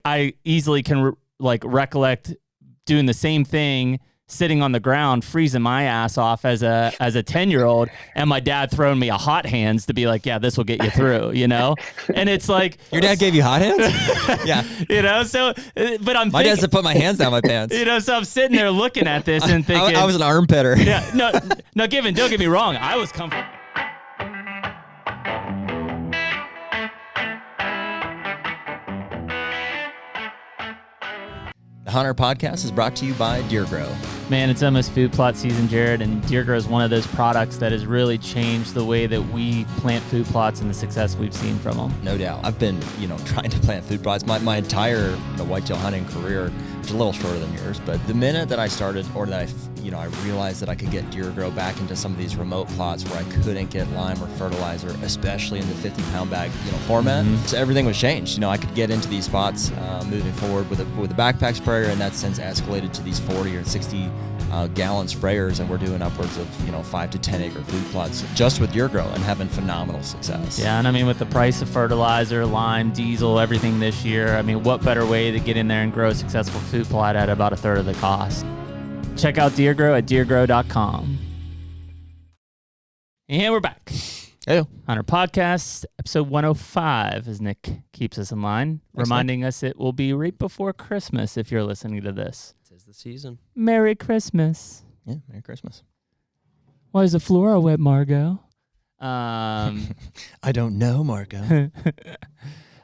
I easily can recollect doing the same thing, sitting on the ground, freezing my ass off as a 10-year-old, and my dad throwing me a hot hands to be like, yeah, this will get you through, you know? And it's like, your dad gave you hot hands? Yeah. You know, so, but my dad said put my hands down my pants. You know, so I'm sitting there looking at this and thinking. I was an armpitter. Yeah, no, don't get me wrong. I was comfortable. The HUNTR Podcast is brought to you by Deer Grow. Man, it's almost food plot season, Jared, and Deer Grow is one of those products that has really changed the way that we plant food plots and the success we've seen from them. No doubt. I've been, trying to plant food plots my entire whitetail hunting career, which is a little shorter than yours, but the minute that I started, or that I realized that I could get Deer Grow back into some of these remote plots where I couldn't get lime or fertilizer, especially in the 50-pound bag, format. Mm-hmm. So everything was changed. I could get into these spots moving forward with a backpack sprayer, and that's since escalated to these 40 or 60 gallon sprayers, and we're doing upwards of 5 to 10 acre food plots just with Deer Grow and having phenomenal success. Yeah, and I mean, with the price of fertilizer, lime, diesel, everything this year, I mean, what better way to get in there and grow a successful food plot at about a third of the cost? Check out Deer Grow at deergrow.com. And we're back. Hey. HUNTR Podcast, episode 105, as Nick keeps us in line, reminding us it will be right before Christmas if you're listening to this. Tis the season. Merry Christmas. Yeah, Merry Christmas. Why is the floor wet, Margot? I don't know, Margot.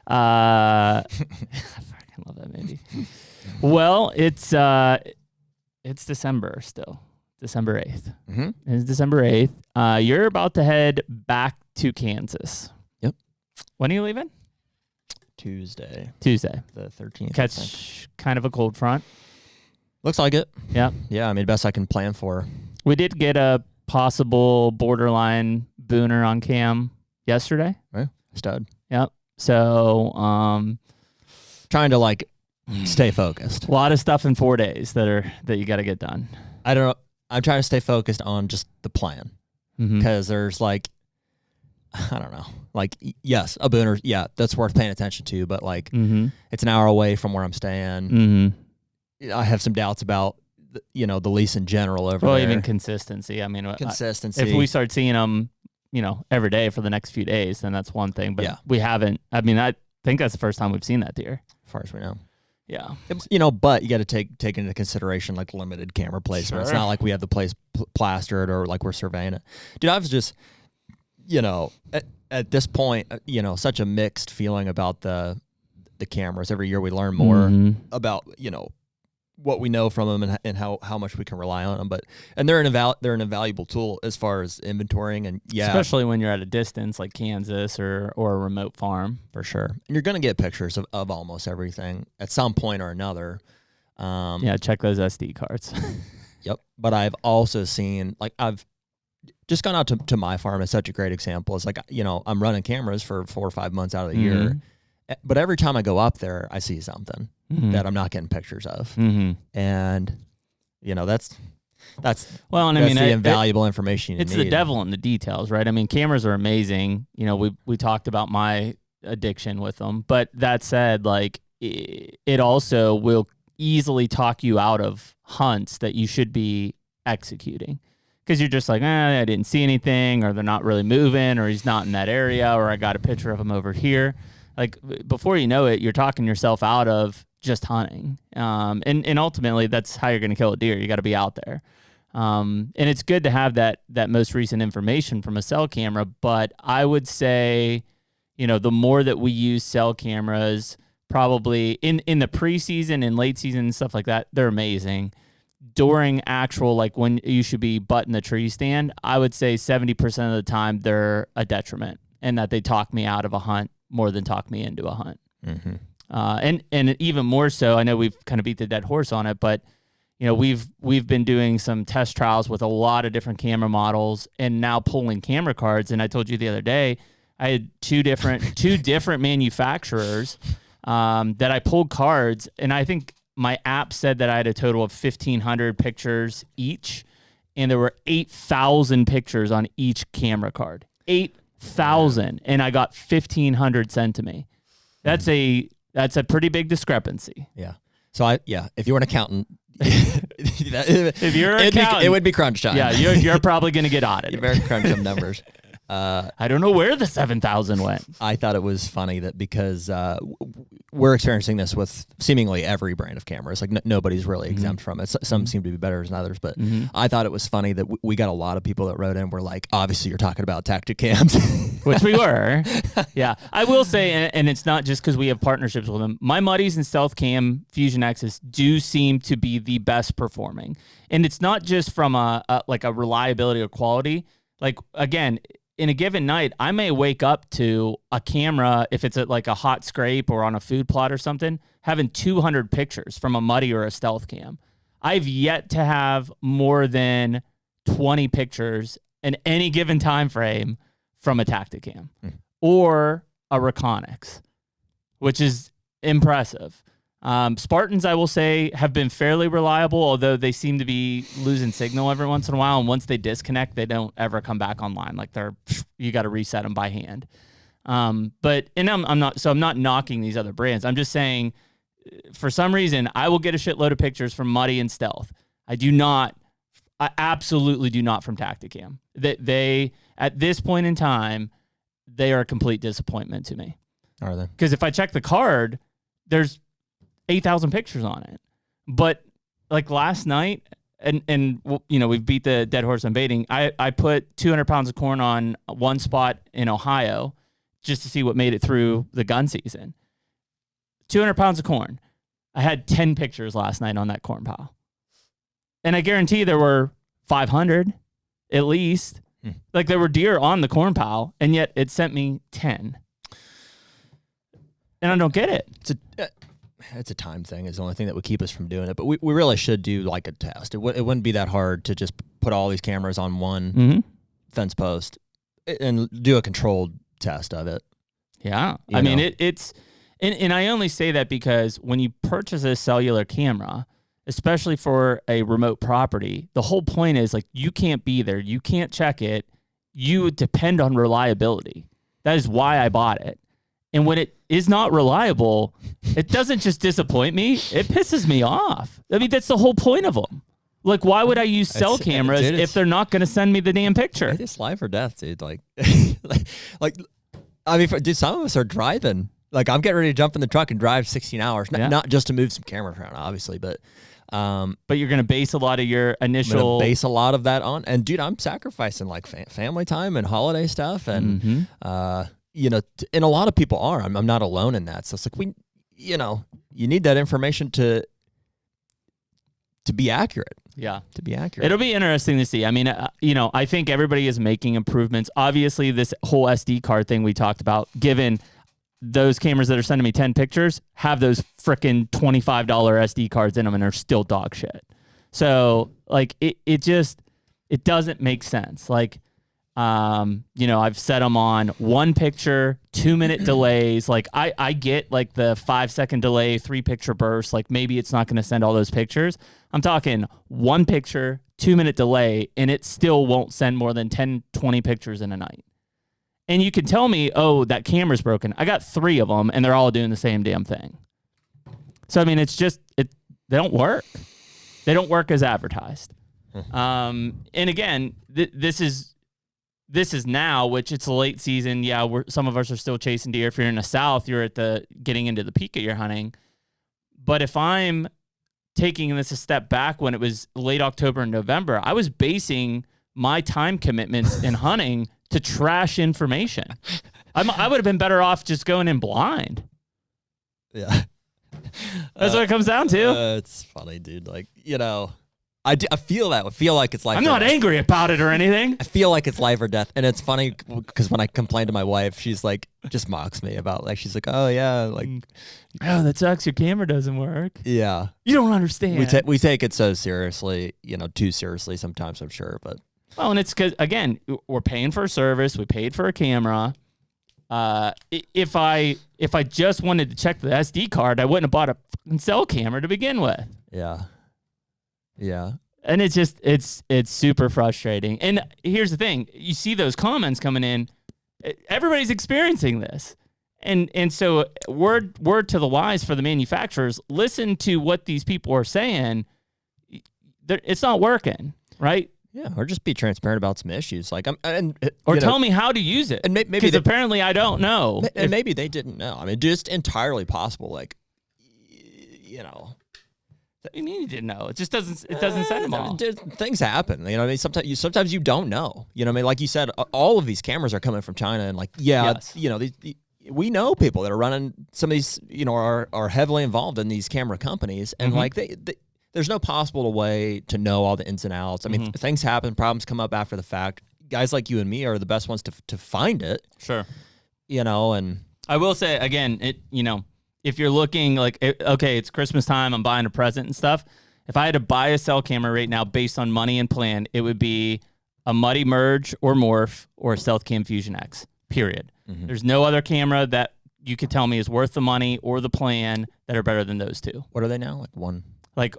I fucking love that movie. Well, it's December still. December 8th. Mm-hmm. It's December 8th. You're about to head back to Kansas. Yep. When are you leaving? Tuesday. The 13th. Catch kind of a cold front. Looks like it. Yeah. Yeah, I mean, best I can plan for. We did get a possible borderline booner on cam yesterday. Right. Stud. Yep. So, trying to stay focused. A lot of stuff in 4 days that you got to get done. I don't know. I'm trying to stay focused on just the plan, because there's I don't know, yes, a booner, yeah, that's worth paying attention to, but it's an hour away from where I'm staying. I have some doubts about the lease in general over there. Well, even consistency. I mean, consistency. If we start seeing them, every day for the next few days, then that's one thing. But we haven't. I mean, I think that's the first time we've seen that deer, as far as we know. Yeah. But you got to take into consideration limited camera placement. Sure. It's not like we have the place plastered or we're surveying it. Dude, I was just, at this point, such a mixed feeling about the cameras. Every year we learn more about, what we know from them and how much we can rely on them. And they're an invaluable tool as far as inventorying, and especially when you're at a distance like Kansas or a remote farm. For sure. And you're going to get pictures of almost everything at some point or another. Check those SD cards. Yep. But I've also seen, I've just gone out to my farm as such a great example. It's I'm running cameras for 4 or 5 months out of the year. But every time I go up there, I see something that I'm not getting pictures of. And, that's the invaluable information you need. It's the devil in the details, right? I mean, cameras are amazing. We talked about my addiction with them. But that said, it also will easily talk you out of hunts that you should be executing. Because you're just I didn't see anything, or they're not really moving, or he's not in that area, or I got a picture of him over here. Before you know it, you're talking yourself out of just hunting. And ultimately, that's how you're going to kill a deer. You got to be out there. And it's good to have that most recent information from a cell camera. But I would say, the more that we use cell cameras, probably in the preseason and late season and stuff like that, they're amazing. During actual, when you should be butting the tree stand, I would say 70% of the time they're a detriment, and that they talk me out of a hunt more than talk me into a hunt. And even more so, I know we've kind of beat the dead horse on it, but we've been doing some test trials with a lot of different camera models, and now pulling camera cards. And I told you the other day, I had two different manufacturers that I pulled cards, and I think my app said that I had a total of 1,500 pictures each, and there were 8,000 pictures on each camera card. 8,000, and I got 1,500 sent to me. That's That's a pretty big discrepancy. Yeah. So if you're an accountant, if you're an accountant, it would be crunch time. Yeah, you're probably going to get audited. You better crunch some numbers. I don't know where the 7,000 went. I thought it was funny that because we're experiencing this with seemingly every brand of cameras. Like nobody's really exempt from it. Some seem to be better than others, but I thought it was funny that we got a lot of people that wrote in were like, obviously you're talking about tactic cams. Which we were. Yeah. I will say, and it's not just because we have partnerships with them, my Muddies and Stealth Cam Fusion X's do seem to be the best performing. And it's not just from a reliability or quality. Like, again, in a given night, I may wake up to a camera, if it's like a hot scrape or on a food plot or something, having 200 pictures from a Muddy or a Stealth Cam. I've yet to have more than 20 pictures in any given time frame from a Tacticam or a Reconyx, which is impressive. Spartans, I will say, have been fairly reliable, although they seem to be losing signal every once in a while. And once they disconnect, they don't ever come back online. Like you got to reset them by hand. I'm not knocking these other brands. I'm just saying, for some reason, I will get a shitload of pictures from Muddy and Stealth. I absolutely do not from Tacticam. They at this point in time, they are a complete disappointment to me. Are they? Because if I check the card, there's 8,000 pictures on it. But like last night, and we've beat the dead horse on baiting. I put 200 pounds of corn on one spot in Ohio just to see what made it through the gun season. 200 pounds of corn. I had 10 pictures last night on that corn pile. And I guarantee there were 500 at least. Like there were deer on the corn pile, and yet it sent me 10. And I don't get it. It's a time thing is the only thing that would keep us from doing it. But we really should do like a test. It wouldn't be that hard to just put all these cameras on one fence post and do a controlled test of it. Yeah. I mean, it's and I only say that because when you purchase a cellular camera, especially for a remote property, the whole point is like you can't be there. You can't check it. You depend on reliability. That is why I bought it. And when it is not reliable, it doesn't just disappoint me. It pisses me off. I mean, that's the whole point of them. Like, why would I use cell cameras if they're not going to send me the damn picture? It's life or death, dude. Like, I mean, dude, some of us are driving. Like, I'm getting ready to jump in the truck and drive 16 hours, not just to move some cameras around, obviously, but you're going to base a lot of your initial... I'm going to base a lot of that on. And, dude, I'm sacrificing, like, family time and holiday stuff and... and a lot of people are. I'm not alone in that. So it's like you need that information to be accurate. Yeah, to be accurate. It'll be interesting to see. I mean, I think everybody is making improvements. Obviously, this whole SD card thing we talked about, given those cameras that are sending me 10 pictures, have those frickin' $25 SD cards in them and are still dog shit. So like it doesn't make sense. Like. I've set them on 1 picture, 2-minute delays. Like I get like the 5-second delay, 3-picture burst. Like maybe it's not going to send all those pictures. I'm talking 1 picture, 2-minute delay, and it still won't send more than 10, 20 pictures in a night. And you can tell me, oh, that camera's broken. I got 3 of them and they're all doing the same damn thing. So, I mean, they don't work. They don't work as advertised. And again, this is now, which it's a late season. Yeah, some of us are still chasing deer. If you're in the South, you're getting into the peak of your hunting. But if I'm taking this a step back when it was late October and November, I was basing my time commitments in hunting to trash information. I would have been better off just going in blind. Yeah. That's what it comes down to. It's funny, dude. Like, I feel that. I feel like it's life. I'm not angry about it or anything. I feel like it's life or death. And it's funny because when I complain to my wife, she's like, just mocks me about like, she's like, oh yeah. Like, oh, that sucks. Your camera doesn't work. Yeah. You don't understand. We take it so seriously, too seriously sometimes, I'm sure. But well, and it's because, again, we're paying for a service. We paid for a camera. If I just wanted to check the SD card, I wouldn't have bought a cell camera to begin with. Yeah. Yeah. And it's super frustrating. And here's the thing. You see those comments coming in. Everybody's experiencing this. And so word to the wise for the manufacturers, listen to what these people are saying. It's not working, right? Yeah, or just be transparent about some issues. Like, or tell me how to use it. And maybe because apparently I don't know. And maybe they didn't know. I mean, just entirely possible. Like, you know. What do you mean you didn't know? It just doesn't set them all. Things happen. You know what I mean? Sometimes you don't know. You know what I mean? Like you said, all of these cameras are coming from China, and like, yes. You know, we know people that are running some of these, you know, are heavily involved in these camera companies, and like there's no possible way to know all the ins and outs. I mean, things happen, problems come up after the fact. Guys like you and me are the best ones to find it. Sure. You know, and I will say again, if you're looking like, okay, it's Christmas time, I'm buying a present and stuff. If I had to buy a cell camera right now based on money and plan, it would be a Muddy Merge or Morph or a Stealth Cam Fusion X, period. There's no other camera that you could tell me is worth the money or the plan that are better than those two. What are they now? Like one? Like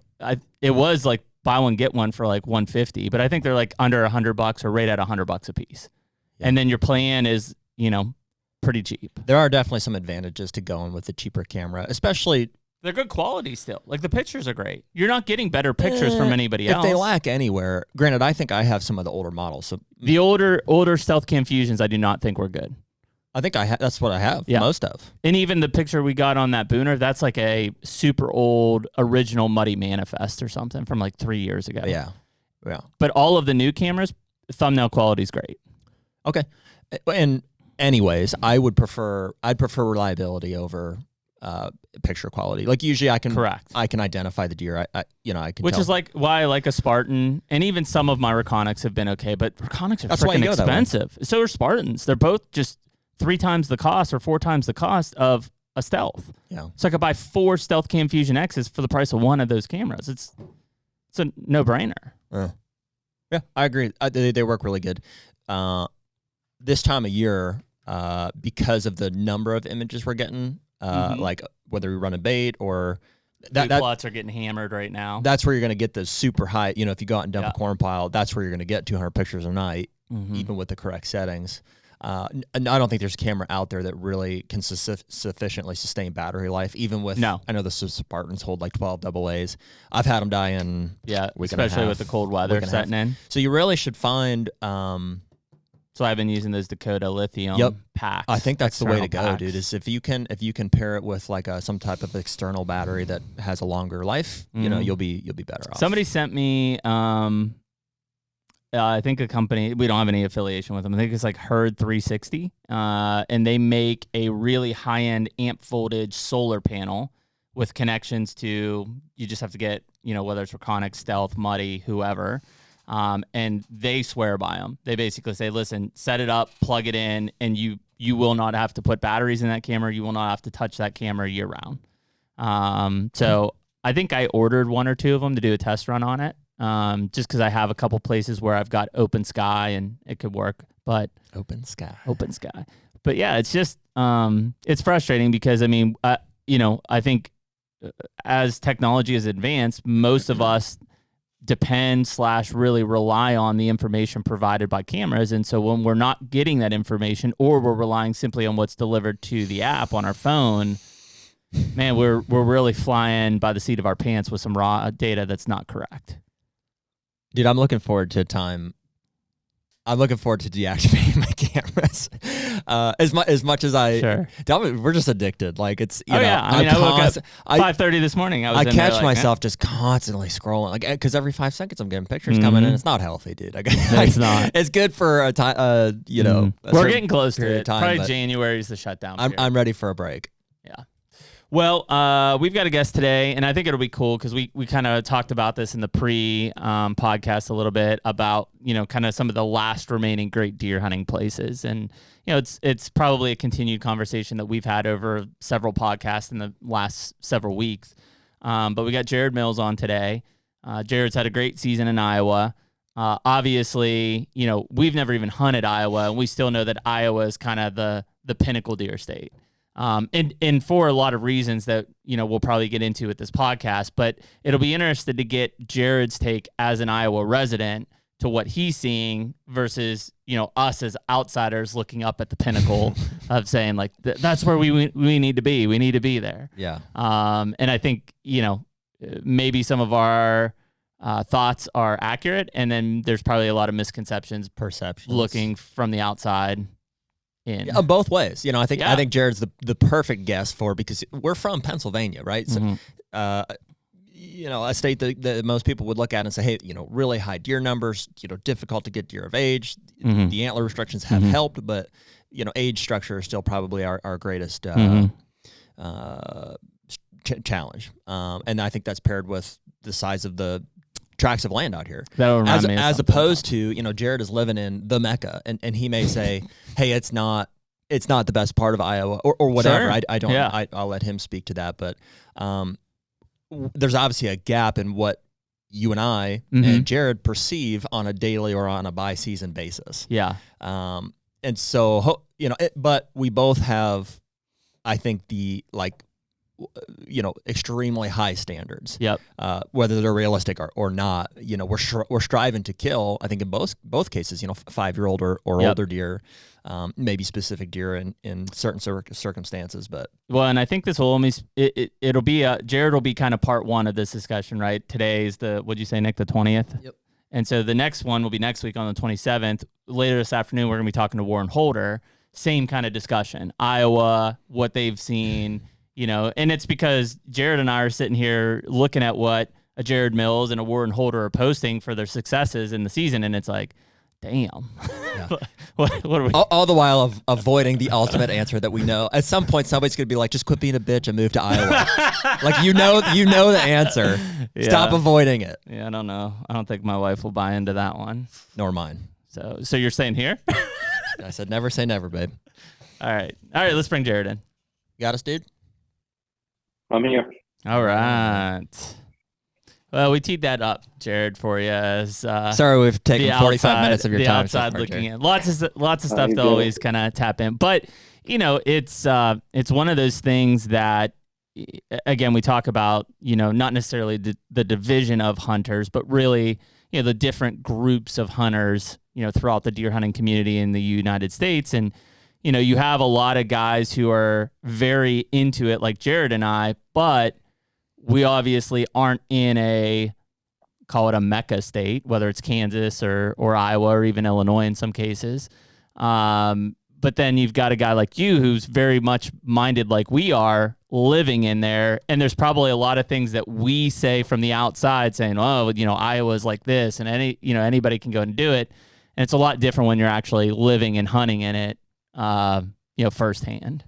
it was like buy one, get one for like $150, but I think they're like under $100 or right at $100 a piece. Yeah. And then your plan is, pretty cheap. There are definitely some advantages to going with the cheaper camera, especially. They're good quality still. Like the pictures are great. You're not getting better pictures from anybody else. If they lack anywhere, granted, I think I have some of the older models. So the older Stealth Cam Fusions, I do not think were good. I think that's what I have most of. And even the picture we got on that Booner, that's like a super old original Muddy Manifest or something from like 3 years ago. Yeah. But all of the new cameras, thumbnail quality is great. Okay. And anyways, I'd prefer reliability over picture quality. Like usually I can identify the deer. I can Which tell. is like why I like a Spartan, and even some of my Reconics have been okay, but Reconics are freaking expensive. So are Spartans. They're both just 3 times the cost or 4 times the cost of a Stealth. Yeah. So I could buy 4 Stealth Cam Fusion X's for the price of one of those cameras. It's a no-brainer. Yeah, I agree. They work really good. This time of year, because of the number of images we're getting, like whether we run a bait or that plots are getting hammered right now. That's where you're going to get the super high. If you go out and dump a corn pile, that's where you're going to get 200 pictures a night, even with the correct settings. And I don't think there's a camera out there that really can sufficiently sustain battery life, even with. No. I know the Spartans hold like 12 AA's. I've had them die in especially with the cold weather setting in. So you really should find. So I've been using those Dakota lithium packs. I think that's the way to go, dude. Is if you can pair it with like some type of external battery that has a longer life, you'll be better off. Somebody sent me. I think a company, we don't have any affiliation with them. I think it's like Herd 360, and they make a really high-end amp voltage solar panel with connections to, you just have to get, whether it's Reconic, Stealth, Muddy, whoever, and they swear by them. They basically say, listen, set it up, plug it in, and you will not have to put batteries in that camera. You will not have to touch that camera year-round. So I think I ordered 1 or 2 of them to do a test run on it. Just because I have a couple places where I've got open sky and it could work, but open sky. But yeah, it's just it's frustrating because I think as technology has advanced, most of us depend / really rely on the information provided by cameras, and so when we're not getting that information or we're relying simply on what's delivered to the app on our phone, man, we're really flying by the seat of our pants with some raw data that's not correct. Dude, I'm looking forward to time. I'm looking forward to deactivating my cameras. As much as we're just addicted. Like it's, I woke up 5:30 this morning. I catch myself just constantly scrolling, like because every 5 seconds I'm getting pictures coming in. It's not healthy, dude. It's not. It's good for a time. We're getting close to it. Time, probably January is the shutdown. I'm ready for a break. Yeah. Well, we've got a guest today, and I think it'll be cool because we kind of talked about this in the podcast a little bit about, kind of some of the last remaining great deer hunting places. And, it's probably a continued conversation that we've had over several podcasts in the last several weeks. But we got Jared Mills on today. Jared's had a great season in Iowa. Obviously, we've never even hunted Iowa, and we still know that Iowa is kind of the pinnacle deer state. And for a lot of reasons that, we'll probably get into with this podcast, but it'll be interesting to get Jared's take as an Iowa resident to what he's seeing versus, us as outsiders looking up at the pinnacle of saying like, that's where we need to be. We need to be there. Yeah. And I think, maybe some of our thoughts are accurate. And then there's probably a lot of misconceptions, perceptions, looking from the outside in. Yeah, both ways. I think Jared's the perfect guest for, because we're from Pennsylvania, right? So, a state that most people would look at and say, hey, really high deer numbers, difficult to get deer of age. The antler restrictions have helped, but, age structure is still probably our greatest challenge. And I think that's paired with the size of the tracts of land out here. As opposed to, Jared is living in the Mecca, and he may say, hey, it's not the best part of Iowa or whatever. Sure. I don't, yeah. I'll let him speak to that. But, there's obviously a gap in what you and I and Jared perceive on a daily or on a by-season basis. Yeah. And so, but we both have, I think, extremely high standards. Yep. Whether they're realistic or not, we're striving to kill, I think in both cases, 5-year-old or older deer, maybe specific deer in certain circumstances, but. Well, and I think this will it'll be, Jared will be kind of part one of this discussion, right? Today's what'd you say, Nick, the 20th? Yep. And so the next one will be next week on the 27th. Later this afternoon, we're going to be talking to Warren Holder. Same kind of discussion. Iowa, what they've seen, and it's because Jared and I are sitting here looking at what a Jared Mills and a Warren Holder are posting for their successes in the season, and it's like, damn. Yeah. what are we? All the while avoiding the ultimate answer that we know. At some point, somebody's going to be like, just quit being a bitch and move to Iowa. Like, you know the answer. Yeah. Stop avoiding it. Yeah, I don't know. I don't think my wife will buy into that one. Nor mine. So you're saying here? I said never say never, babe. All right, let's bring Jared in. You got us, dude? I'm here. All right. Well, we teed that up, Jared, for you. As sorry, we've taken 45 minutes of your time. The outside looking in. Lots of stuff to always kind of tap in. But, it's one of those things that, again, we talk about, not necessarily the division of hunters, but really, the different groups of hunters, throughout the deer hunting community in the United States. And, you have a lot of guys who are very into it, like Jared and I, but we obviously aren't in call it a Mecca state, whether it's Kansas or Iowa or even Illinois in some cases. But then you've got a guy like you who's very much minded like we are, living in there. And there's probably a lot of things that we say from the outside saying, oh, Iowa's like this, and anybody can go and do it. And it's a lot different when you're actually living and hunting in it, firsthand.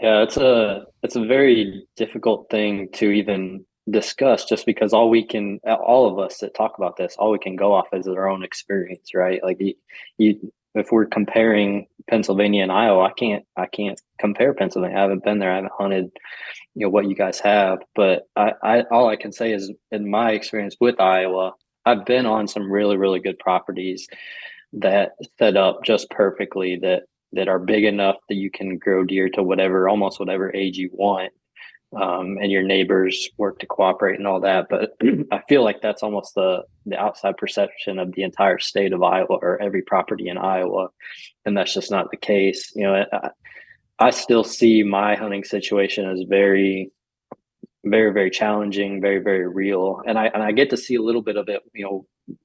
Yeah, it's a very difficult thing to even discuss, just because all of us that talk about this, all we can go off is our own experience, right? Like if we're comparing Pennsylvania and Iowa, I can't compare Pennsylvania. I haven't been there. I haven't hunted, what you guys have. But all I can say is, in my experience with Iowa, I've been on some really, really good properties that set up just perfectly, that are big enough that you can grow deer to almost whatever age you want. And your neighbors work to cooperate and all that. But I feel like that's almost the outside perception of the entire state of Iowa, or every property in Iowa. And that's just not the case. I still see my hunting situation as very, very, very challenging, very, very real. And I get to see a little bit of it,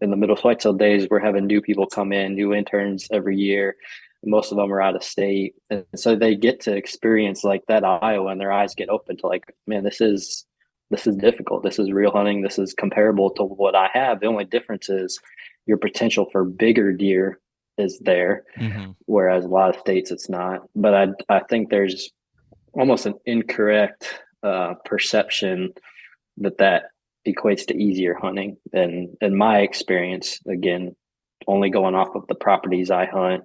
in the Midwest Whitetail days. We're having new people come in, new interns every year. Most of them are out of state. And so they get to experience like that Iowa, and their eyes get open to like, man, this is difficult. This is real hunting. This is comparable to what I have. The only difference is your potential for bigger deer is there, whereas a lot of states it's not. But I think there's almost an incorrect perception that equates to easier hunting. And in my experience, again, only going off of the properties I hunt,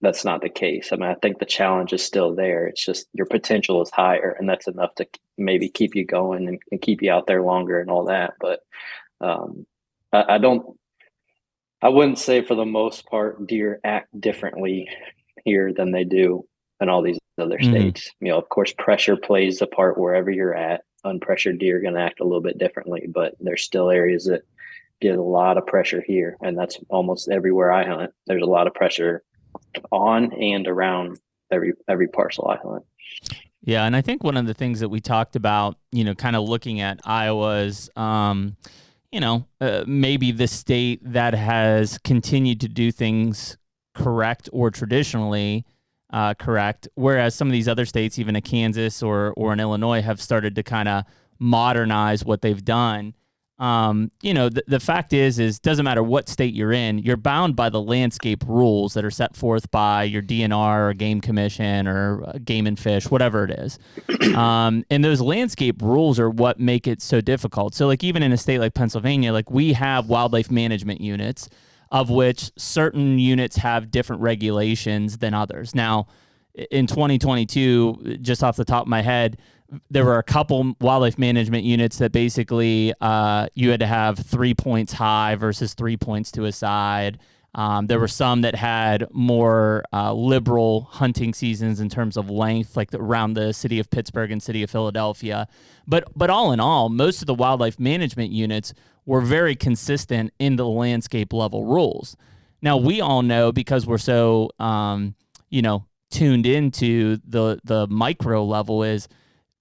that's not the case. I mean, I think the challenge is still there. It's just your potential is higher, and that's enough to maybe keep you going and keep you out there longer and all that. But I wouldn't say for the most part deer act differently here than they do in all these other states. Of course, pressure plays a part wherever you're at. Unpressured deer are going to act a little bit differently, but there's still areas that get a lot of pressure here, and that's almost everywhere I hunt. There's a lot of pressure on and around every parcel I hunt. Yeah, and I think one of the things that we talked about, kind of looking at Iowa's, maybe the state that has continued to do things correct or traditionally correct, whereas some of these other states, even a Kansas or an Illinois, have started to kind of modernize what they've done. The fact is doesn't matter what state you're in, you're bound by the landscape rules that are set forth by your DNR or Game Commission or Game and Fish, whatever it is. And those landscape rules are what make it so difficult. So like even in a state like Pennsylvania, like we have wildlife management units, of which certain units have different regulations than others. Now, in 2022, just off the top of my head, there were a couple wildlife management units that basically you had to have 3 points high versus 3 points to a side. There were some that had more liberal hunting seasons in terms of length, like around the city of Pittsburgh and city of Philadelphia. But all in all, most of the wildlife management units were very consistent in the landscape level rules. Now, we all know, because we're so tuned into the micro level, is,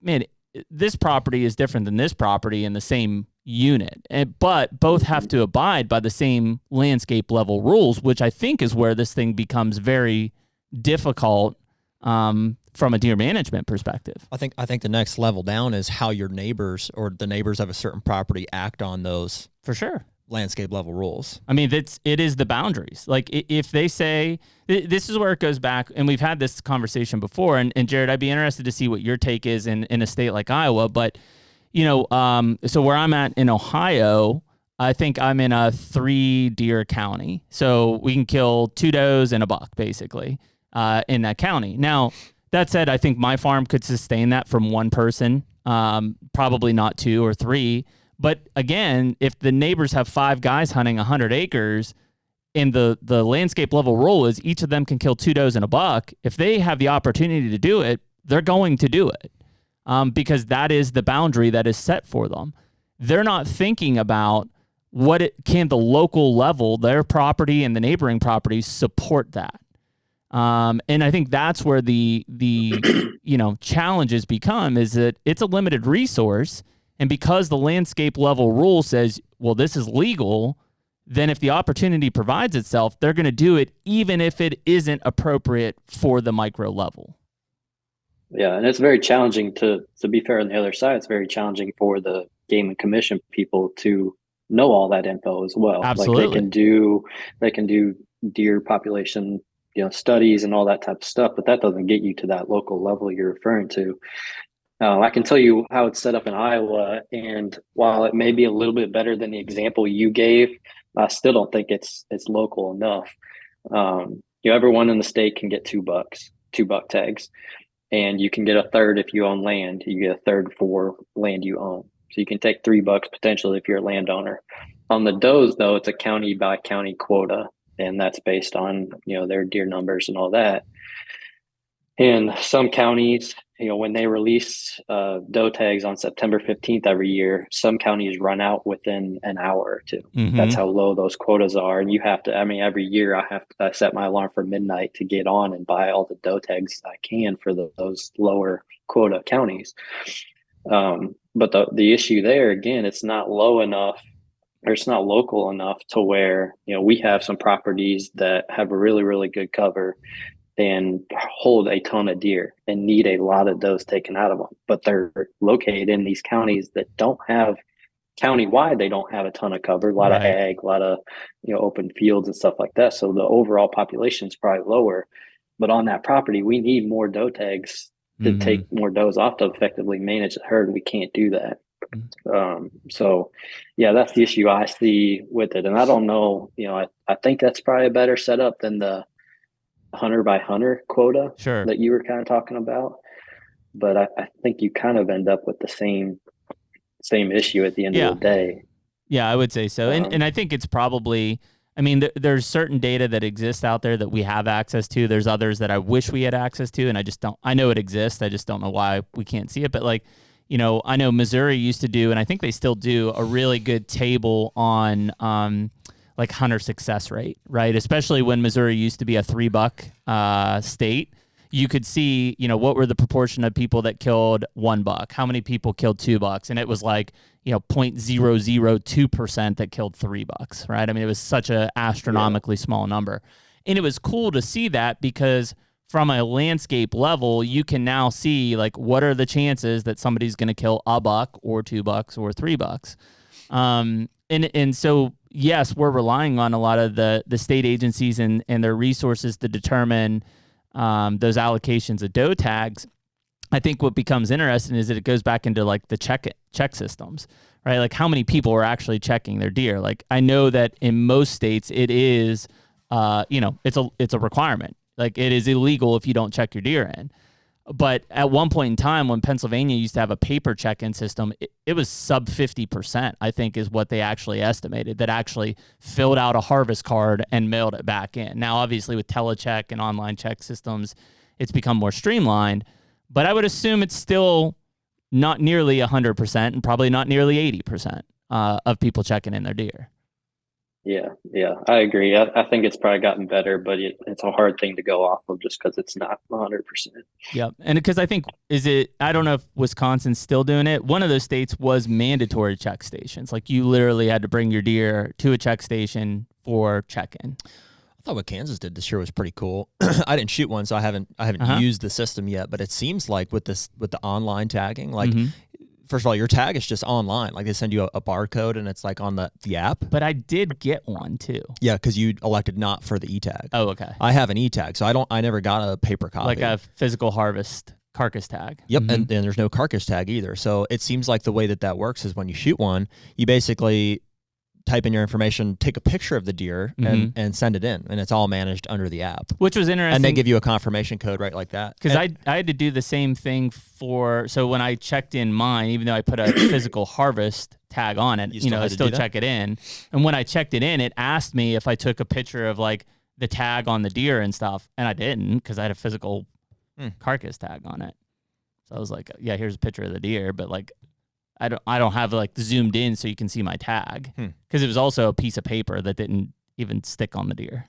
man, this property is different than this property in the same unit, but both have to abide by the same landscape level rules, which I think is where this thing becomes very difficult from a deer management perspective. I think the next level down is how your neighbors or the neighbors of a certain property act on those, for sure, landscape level rules. I mean, it is the boundaries. Like if they say, this is where it goes back, and we've had this conversation before, and Jared, I'd be interested to see what your take is in a state like Iowa, but so where I'm at in Ohio, I think I'm in a 3 deer county. So we can kill 2 does and a buck basically in that county. Now, that said, I think my farm could sustain that from one person, probably not 2 or 3. But again, if the neighbors have 5 guys hunting 100 acres, and the landscape level rule is each of them can kill 2 does and a buck, if they have the opportunity to do it, they're going to do it, because that is the boundary that is set for them. They're not thinking about can the local level, their property and the neighboring properties, support that. And I think that's where the challenges become, is that it's a limited resource. And because the landscape level rule says, well, this is legal, then if the opportunity provides itself, they're going to do it even if it isn't appropriate for the micro level. Yeah, and it's very challenging to be fair on the other side. It's very challenging for the Game and Commission people to know all that info as well. Absolutely. Like they can do deer population, studies and all that type of stuff, but that doesn't get you to that local level you're referring to. I can tell you how it's set up in Iowa, and while it may be a little bit better than the example you gave, I still don't think it's local enough. Everyone in the state can get 2 buck tags, and you can get a third if you own land. You get a third for land you own, so you can take 3 bucks potentially if you're a landowner. On the does, though, it's a county by county quota, and that's based on their deer numbers and all that. And some counties, when they release doe tags on September 15th every year, some counties run out within an hour or 2. Mm-hmm. That's how low those quotas are. And you have to, every year I set my alarm for midnight to get on and buy all the doe tags I can for those lower quota counties. But the issue there, again, it's not low enough, or it's not local enough to where, we have some properties that have a really, really good cover and hold a ton of deer and need a lot of does taken out of them, but they're located in these counties that don't have countywide. They don't have a ton of cover, a lot of ag, a lot of open fields and stuff like that. So the overall population is probably lower, but on that property, we need more doe tags to take more does off to effectively manage the herd. We can't do that. So yeah, that's the issue I see with it. And I don't know, I think that's probably a better setup than the hunter by hunter quota that you were kind of talking about, but I think you kind of end up with the same issue at the end of the day. Yeah, I would say so. And I think it's probably, there's certain data that exists out there that we have access to. There's others that I wish we had access to, and I know it exists. I just don't know why we can't see it. But I know Missouri used to do, and I think they still do, a really good table on like hunter success rate, right? Especially when Missouri used to be a $3 state. You could see, what were the proportion of people that killed $1, how many people killed $2, and it was like, 0.002% that killed $3, right? I mean, it was such a astronomically small number. And it was cool to see that because from a landscape level, you can now see like what are the chances that somebody's going to kill $1 or $2 or $3. And so yes, we're relying on a lot of the state agencies and their resources to determine those allocations of doe tags. I think what becomes interesting is that it goes back into like the check systems, right? Like how many people are actually checking their deer. Like I know that in most states it is, it's a requirement. Like it is illegal if you don't check your deer in. But at one point in time when Pennsylvania used to have a paper check-in system, it was sub 50%, I think is what they actually estimated, that actually filled out a harvest card and mailed it back in. Now, obviously with telecheck and online check systems, it's become more streamlined, but I would assume it's still not nearly 100% and probably not nearly 80% of people checking in their deer. Yeah, I agree. I think it's probably gotten better, but it's a hard thing to go off of just because it's not 100%. Yep. And because I think, I don't know if Wisconsin's still doing it. One of those states was mandatory check stations. Like you literally had to bring your deer to a check station for check-in. I thought what Kansas did this year was pretty cool. I didn't shoot one, so I haven't used the system yet, but it seems like with the online tagging, like first of all, your tag is just online. Like they send you a barcode and it's like on the app. But I did get one too. Yeah, because you elected not for the e-tag. Oh, okay. I have an e-tag, so I never got a paper copy. Like a physical harvest carcass tag. Yep, and there's no carcass tag either. So it seems like the way that works is when you shoot one, you basically type in your information, take a picture of the deer, and send it in, and it's all managed under the app. Which was interesting. And they give you a confirmation code right like that. Because I had to do the same thing so when I checked in mine, even though I put a physical harvest tag on it, I still check it in. And when I checked it in, it asked me if I took a picture of like the tag on the deer and stuff, and I didn't because I had a physical carcass tag on it. So I was like, yeah, here's a picture of the deer, but like I don't have like zoomed in so you can see my tag because it was also a piece of paper that didn't even stick on the deer.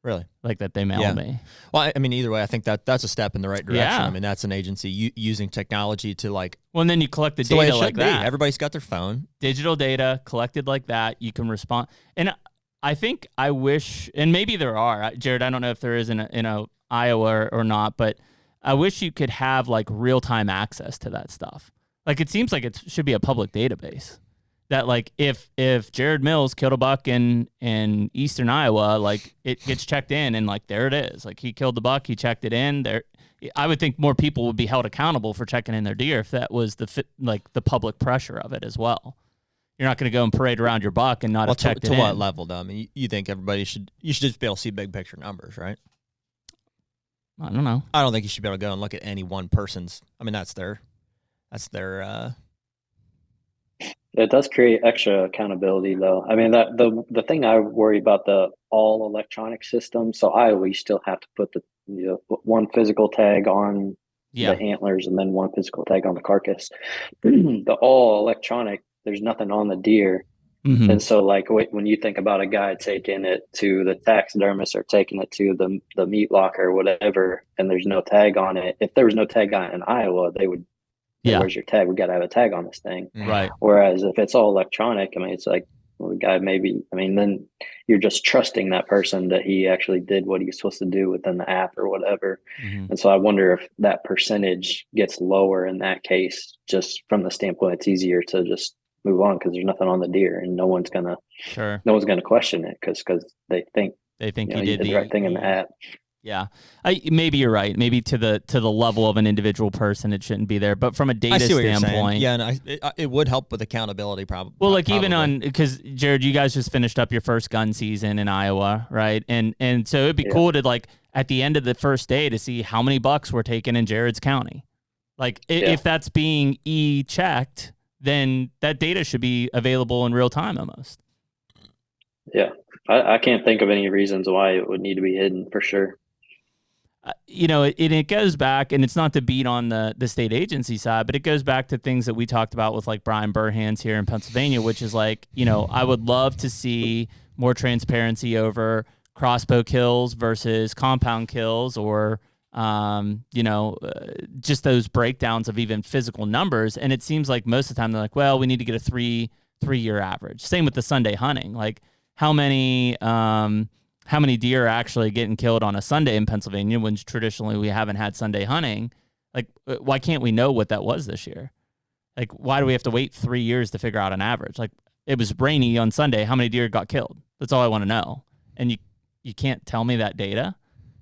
Really? Like that they mailed me. Well, I mean, either way, I think that's a step in the right direction. Yeah. I mean, that's an agency using technology to like. Well, and then you collect the data like that. Everybody's got their phone. Digital data collected like that. You can respond. And I think I wish, and maybe there are, Jared, I don't know if there is in Iowa or not, but I wish you could have like real-time access to that stuff. Like it seems like it should be a public database that like if Jared Mills killed a buck in eastern Iowa, like it gets checked in and like there it is. Like he killed the buck, he checked it in. There, I would think more people would be held accountable for checking in their deer if that was the public pressure of it as well. You're not going to go and parade around your buck and not have checked it in. To what level, though? I mean, you think everybody should just be able to see big picture numbers, right? I don't know. I don't think you should be able to go and look at any one person's. I mean, that's their. It does create extra accountability, though. I mean, that the thing I worry about the all electronic system. So I always still have to put the one physical tag on the antlers and then one physical tag on the carcass. The all electronic, there's nothing on the deer. And so like when you think about a guy taking it to the taxidermist or taking it to the meat locker or whatever, and there's no tag on it, if there was no tag on it in Iowa, they would, where's your tag? We got to have a tag on this thing. Right. Whereas if it's all electronic, I mean, it's like, well, the guy then you're just trusting that person that he actually did what he was supposed to do within the app or whatever. And so I wonder if that percentage gets lower in that case, just from the standpoint, it's easier to just move on because there's nothing on the deer and no one's gonna question it because they think you did the right thing in the app. Yeah, maybe you're right. Maybe to the level of an individual person, it shouldn't be there. But from a data standpoint, and it would help with accountability, probably. Well, like even because Jared, you guys just finished up your first gun season in Iowa, right? And so it'd be cool to like at the end of the first day to see how many bucks were taken in Jared's county. Like if that's being checked, then that data should be available in real time almost. Yeah, I can't think of any reasons why it would need to be hidden for sure. it goes back, and it's not to beat on the state agency side, but it goes back to things that we talked about with like Brian Burhans here in Pennsylvania, which is like, I would love to see more transparency over crossbow kills versus compound kills, or, just those breakdowns of even physical numbers. And it seems like most of the time they're like, well, we need to get a three-year average. Same with the Sunday hunting. Like how many deer are actually getting killed on a Sunday in Pennsylvania when traditionally we haven't had Sunday hunting? Like, why can't we know what that was this year? Like, why do we have to wait 3 years to figure out an average? Like, it was rainy on Sunday. How many deer got killed? That's all I want to know. And you can't tell me that data.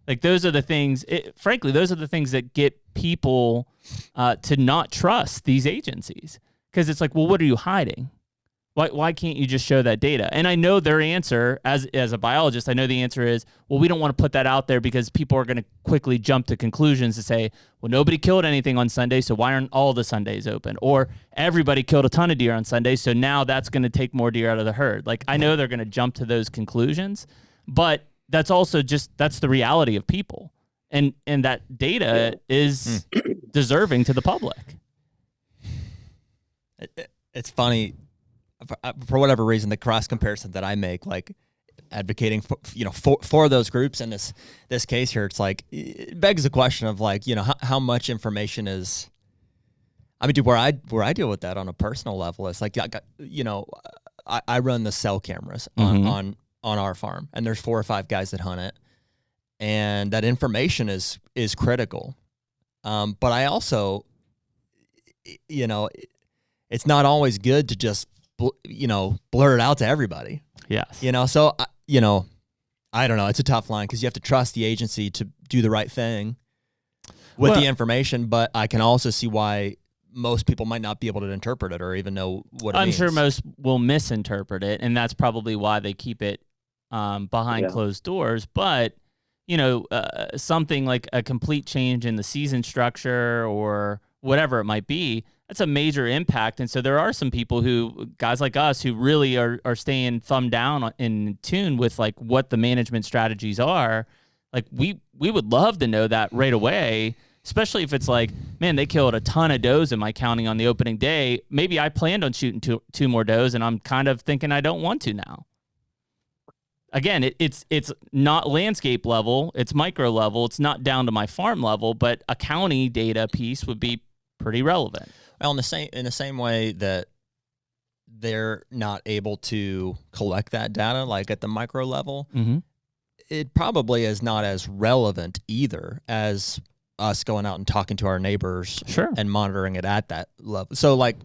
Like, those are the things, frankly, those are the things that get people to not trust these agencies. Because it's like, well, what are you hiding? Why can't you just show that data? And I know their answer, as a biologist, I know the answer is, well, we don't want to put that out there because people are going to quickly jump to conclusions to say, well, nobody killed anything on Sunday, so why aren't all the Sundays open? Or everybody killed a ton of deer on Sunday, so now that's going to take more deer out of the herd. Like, I know they're going to jump to those conclusions, but that's also that's the reality of people. And that data is deserving to the public. It's funny. For whatever reason, the cross comparison that I make, like advocating for those groups in this case here, it's like, it begs the question of like, how much information is. I mean, dude, where I deal with that on a personal level is like, I run the cell cameras on our farm, and there's 4 or 5 guys that hunt it, and that information is critical. But I also, it's not always good to just blur it out to everybody. Yes. So, I don't know. It's a tough line because you have to trust the agency to do the right thing with the information, but I can also see why most people might not be able to interpret it or even know what it means. I'm sure most will misinterpret it, and that's probably why they keep it behind closed doors. But, something like a complete change in the season structure or whatever it might be, that's a major impact. And so there are some people guys like us, who really are staying thumb down in tune with like what the management strategies are. Like we would love to know that right away, especially if it's like, man, they killed a ton of does in my county on the opening day. Maybe I planned on shooting two more does, and I'm kind of thinking I don't want to now. Again, it's not landscape level, it's micro level, it's not down to my farm level, but a county data piece would be pretty relevant. Well, in the same way that they're not able to collect that data, like at the micro level, it probably is not as relevant either as us going out and talking to our neighbors and monitoring it at that level. So, like,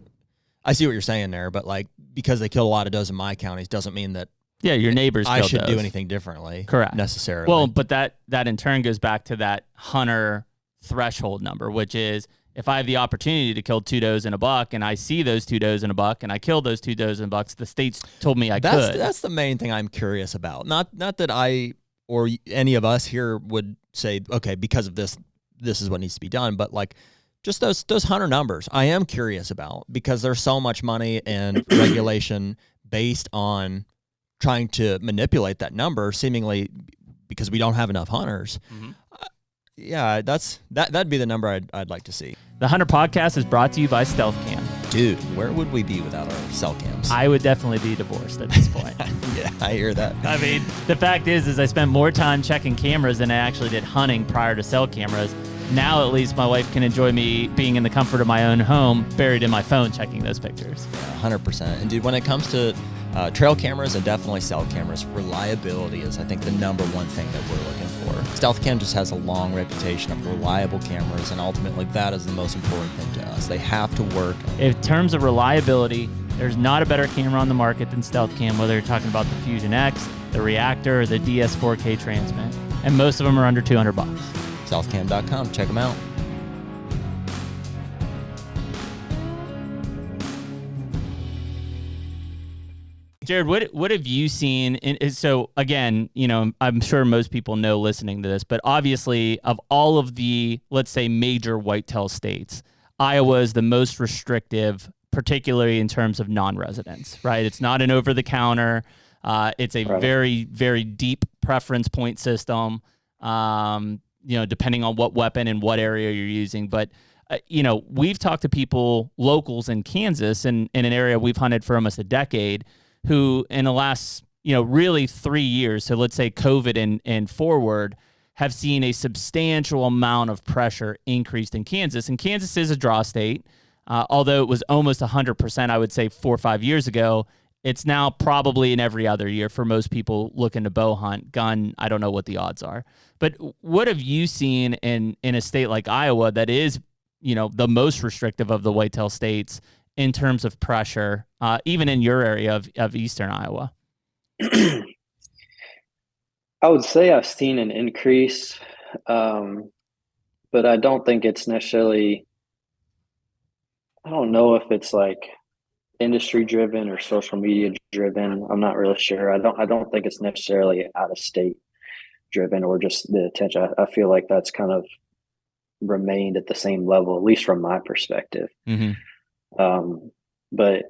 I see what you're saying there, but like, because they kill a lot of does in my counties doesn't mean that your neighbors I should do anything differently. Correct. Necessarily. Well, but that in turn goes back to that hunter threshold number, which is, if I have the opportunity to kill 2 does and a buck, and I see those 2 does and a buck, and I kill those 2 does and bucks, the state's told me I could. That's the main thing I'm curious about. Not that I or any of us here would say, okay, because of this is what needs to be done. But like, just those hunter numbers, I am curious about, because there's so much money and regulation based on trying to manipulate that number, seemingly because we don't have enough hunters. Yeah, that'd be the number I'd like to see. The HUNTR Podcast is brought to you by Stealth Cam. Dude, where would we be without our cell cams? I would definitely be divorced at this point. Yeah, I hear that. I mean, the fact is I spent more time checking cameras than I actually did hunting prior to cell cameras. Now at least my wife can enjoy me being in the comfort of my own home, buried in my phone checking those pictures. Yeah, 100%. And dude, when it comes to trail cameras and definitely cell cameras, reliability is, I think, the number one thing that we're looking for. Stealth Cam just has a long reputation of reliable cameras, and ultimately that is the most important thing to us. They have to work. In terms of reliability, there's not a better camera on the market than Stealth Cam, whether you're talking about the Fusion X, the Reactor, or the DS4K Transmit. And most of them are under $200. Stealthcam.com. Check them out. Jared, what have you seen? So again, I'm sure most people know listening to this, but obviously of all of the, let's say, major whitetail states, Iowa is the most restrictive, particularly in terms of non-residents, right? It's not an over-the-counter. It's a very, very deep preference point system. depending on what weapon and what area you're using. But, we've talked to people, locals in Kansas, and in an area we've hunted for almost a decade, who in the last, really 3 years, so let's say COVID and forward, have seen a substantial amount of pressure increased in Kansas. And Kansas is a draw state. Although it was almost 100%, I would say 4 or 5 years ago, it's now probably in every other year for most people looking to bow hunt. Gun, I don't know what the odds are. But what have you seen in a state like Iowa that is, the most restrictive of the whitetail states in terms of pressure, even in your area of eastern Iowa? I would say I've seen an increase, but I don't think it's necessarily, I don't know if it's like industry driven or social media driven. I'm not really sure. I don't think it's necessarily out of state driven or just the attention. I feel like that's kind of remained at the same level, at least from my perspective. Mm-hmm. But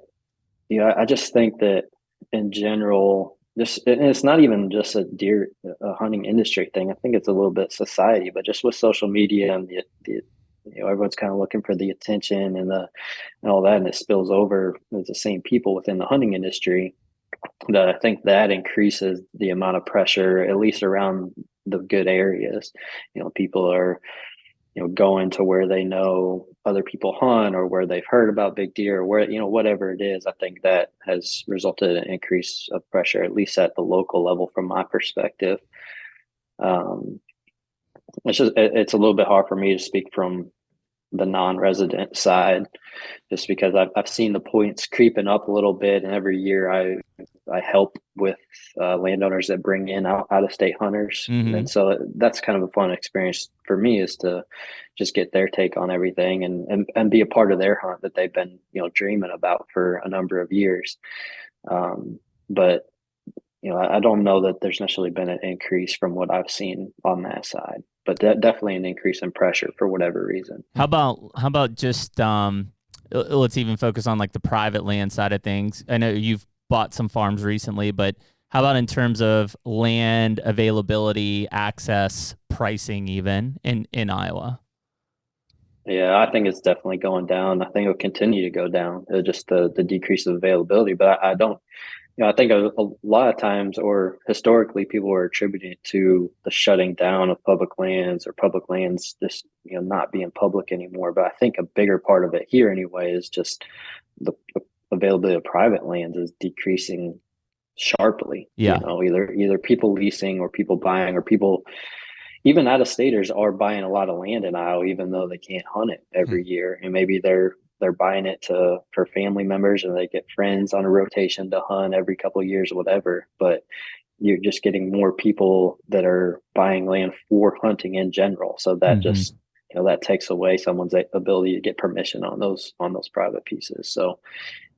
I just think that in general, it's not even just a hunting industry thing. I think it's a little bit society, but just with social media and the everyone's kind of looking for the attention and all that, and it spills over as the same people within the hunting industry, that I think that increases the amount of pressure, at least around the good areas. People are, going to where they know other people hunt or where they've heard about big deer or where, whatever it is. I think that has resulted in an increase of pressure, at least at the local level from my perspective. It's a little bit hard for me to speak from the non-resident side, just because I've seen the points creeping up a little bit, and every year I help with landowners that bring in out of state hunters, mm-hmm. and so that's kind of a fun experience for me, is to just get their take on everything and be a part of their hunt that they've been dreaming about for a number of years. But I don't know that there's necessarily been an increase from what I've seen on that side, but definitely an increase in pressure for whatever reason. How about just let's even focus on like the private land side of things. I know you've bought some farms recently, but how about in terms of land availability, access, pricing, even in Iowa? Yeah, I think it's definitely going down. I think it'll continue to go down, just the decrease of availability. But I don't. I think a lot of times, or historically, people are attributing it to the shutting down of public lands, or public lands just not being public anymore. But I think a bigger part of it here anyway is just the availability of private lands is decreasing sharply. Yeah. Either people leasing or people buying, or people even out of staters are buying a lot of land in Iowa, even though they can't hunt it every year, and maybe they're buying it for family members, and they get friends on a rotation to hunt every couple of years or whatever. But you're just getting more people that are buying land for hunting in general. So that just, that takes away someone's ability to get permission on those private pieces. So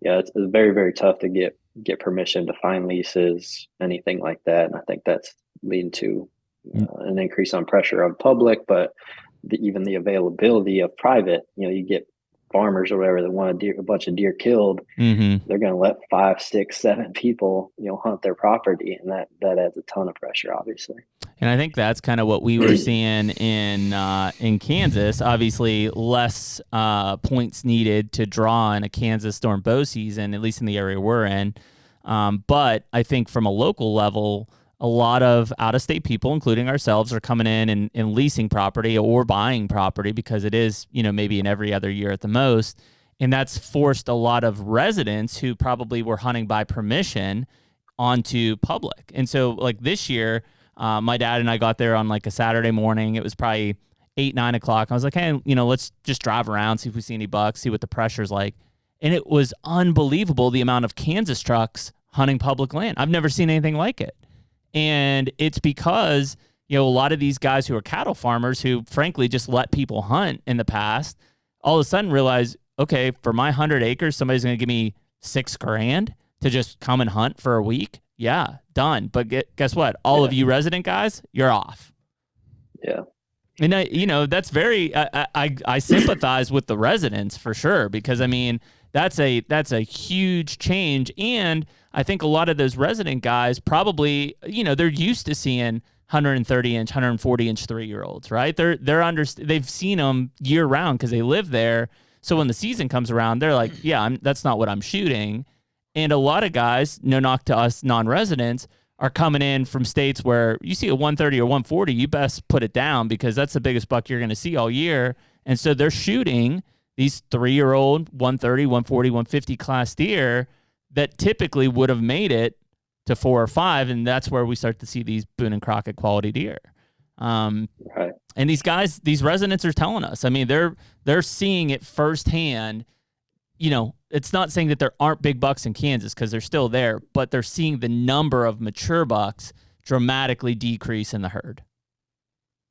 yeah, it's very, very tough to get permission to find leases, anything like that. And I think that's leading to an increase on pressure on public, but even the availability of private, you get farmers or whatever that want a bunch of deer killed, they're going to let 5, 6, 7 people, hunt their property. And that adds a ton of pressure, obviously. And I think that's kind of what we were seeing in Kansas. Obviously, less points needed to draw in a Kansas storm bow season, at least in the area we're in. But I think from a local level, a lot of out-of-state people, including ourselves, are coming in and leasing property or buying property, because it is, maybe in every other year at the most. And that's forced a lot of residents who probably were hunting by permission onto public. And so like this year, my dad and I got there on like a Saturday morning. It was probably 8, 9 o'clock. I was like, hey, let's just drive around, see if we see any bucks, see what the pressure's like. And it was unbelievable, the amount of Kansas trucks hunting public land. I've never seen anything like it. And it's because, a lot of these guys who are cattle farmers who frankly just let people hunt in the past, all of a sudden realize, okay, for my 100 acres, somebody's going to give me $6,000 to just come and hunt for a week. Yeah, done. But guess what? All of you resident guys, you're off. Yeah. And that's very, I sympathize with the residents for sure, because that's a huge change. And I think a lot of those resident guys probably, they're used to seeing 130-inch, 140-inch 3-year-olds, right? They've seen them year round because they live there. So when the season comes around, they're like, yeah, that's not what I'm shooting. And a lot of guys, no knock to us non-residents, are coming in from states where you see a 130 or 140, you best put it down because that's the biggest buck you're going to see all year. And so they're shooting these 3-year-old 130, 140, 150 class deer that typically would have made it to 4 or 5, and that's where we start to see these Boone and Crockett quality deer. Right. And these guys, these residents are telling us. I mean, they're seeing it firsthand. You know, it's not saying that there aren't big bucks in Kansas because they're still there, but they're seeing the number of mature bucks dramatically decrease in the herd.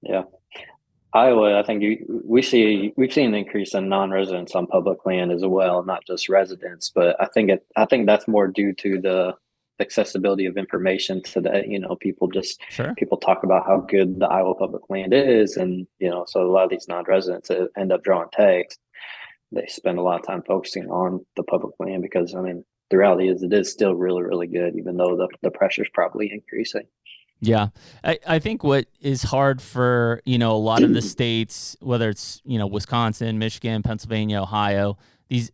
Yeah. Iowa, I think we've seen an increase in non-residents on public land as well, not just residents. But I think that's more due to the accessibility of information today. You know, people talk about how good the Iowa public land is, and so a lot of these non-residents end up drawing tags. They spend a lot of time focusing on the public land because, I mean, the reality is it is still really, really good, even though the pressure is probably increasing. Yeah. I think what is hard for, a lot of the states, whether it's, Wisconsin, Michigan, Pennsylvania, Ohio, these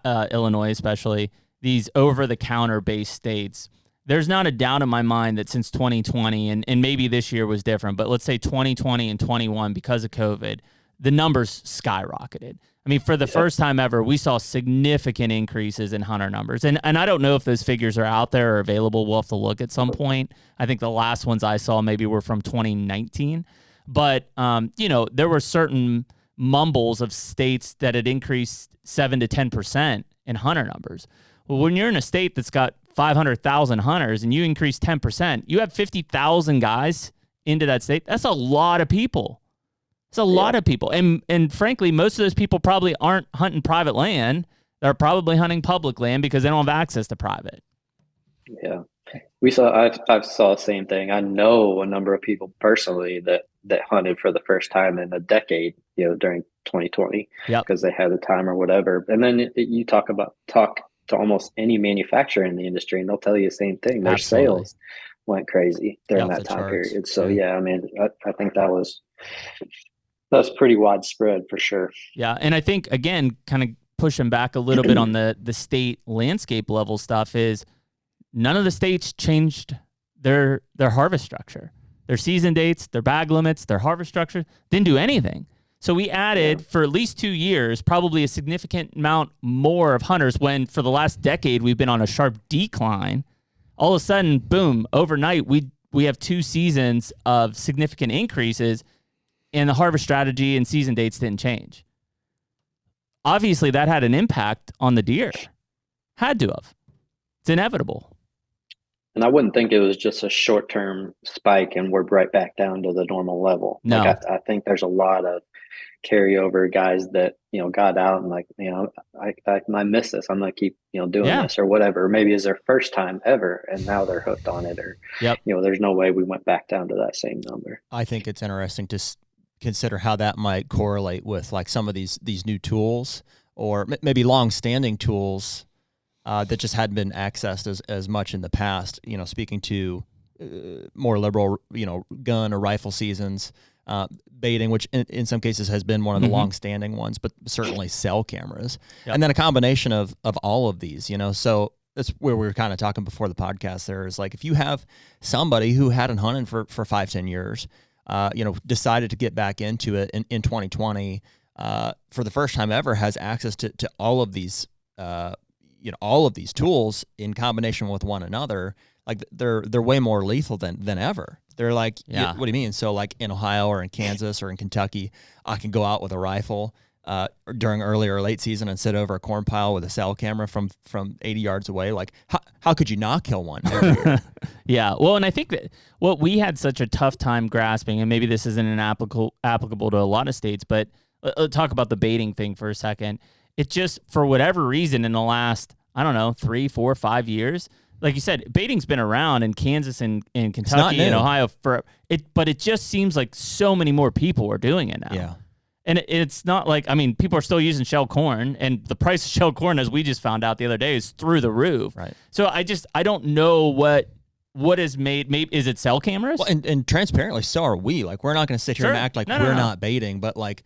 Illinois especially, these over-the-counter based states, there's not a doubt in my mind that since 2020, and maybe this year was different, but let's say 2020 and 21, because of COVID, the numbers skyrocketed. I mean, for the first time ever, we saw significant increases in hunter numbers. And I don't know if those figures are out there or available. We'll have to look at some point. I think the last ones I saw maybe were from 2019. But, there were certain mumbles of states that had increased 7 to 10% in hunter numbers. Well, when you're in a state that's got 500,000 hunters and you increase 10%, you have 50,000 guys into that state. That's a lot of people. It's a lot of people. And frankly, most of those people probably aren't hunting private land. They're probably hunting public land because they don't have access to private. Yeah. I saw the same thing. I know a number of people personally that hunted for the first time in a decade, during 2020 because they had the time or whatever. And then you talk to almost any manufacturer in the industry and they'll tell you the same thing. Their sales went crazy during that time period. So I mean, I think that's pretty widespread for sure. Yeah. And I think, again, kind of pushing back a little bit on the state landscape level stuff is none of the states changed their harvest structure, their season dates, their bag limits, their harvest structure, didn't do anything. So we added for at least 2 years, probably a significant amount more of hunters when for the last decade, we've been on a sharp decline. All of a sudden, boom, overnight, we have 2 seasons of significant increases. And the harvest strategy and season dates didn't change. Obviously, that had an impact on the deer. Had to have. It's inevitable. And I wouldn't think it was just a short-term spike and we're right back down to the normal level. No. I think there's a lot of carryover guys that, got out and I miss this. I'm going to keep, doing this or whatever. Maybe it's their first time ever and now they're hooked on it or, there's no way we went back down to that same number. I think it's interesting to consider how that might correlate with like some of these new tools or maybe long-standing tools that just hadn't been accessed as much in the past. Speaking to more liberal, gun or rifle seasons, baiting, which in some cases has been one of the long-standing ones, but certainly cell cameras, and then a combination of all of these. So that's where we were kind of talking before the podcast. There is like if you have somebody who hadn't hunted for 5-10 years. Decided to get back into it in 2020 for the first time ever, has access to all of these, all of these tools in combination with one another. Like they're way more lethal than ever. They're like, what do you mean? So like in Ohio or in Kansas or in Kentucky, I can go out with a rifle during early or late season and sit over a corn pile with a cell camera from 80 yards away. Like how could you not kill one every year? Yeah. Well, and I think that what we had such a tough time grasping, and maybe this isn't applicable to a lot of states, but let's talk about the baiting thing for a second. It just, for whatever reason in the last, 3, 4, 5 years, like you said, baiting's been around in Kansas and Kentucky and Ohio but it just seems like so many more people are doing it now. Yeah. And it's not like, people are still using shell corn, and the price of shell corn, as we just found out the other day, is through the roof. Right. So I don't know what what is made, maybe, is it cell cameras? Well, and transparently, so are we. Like, we're not going to sit here and act like we're not baiting, but like,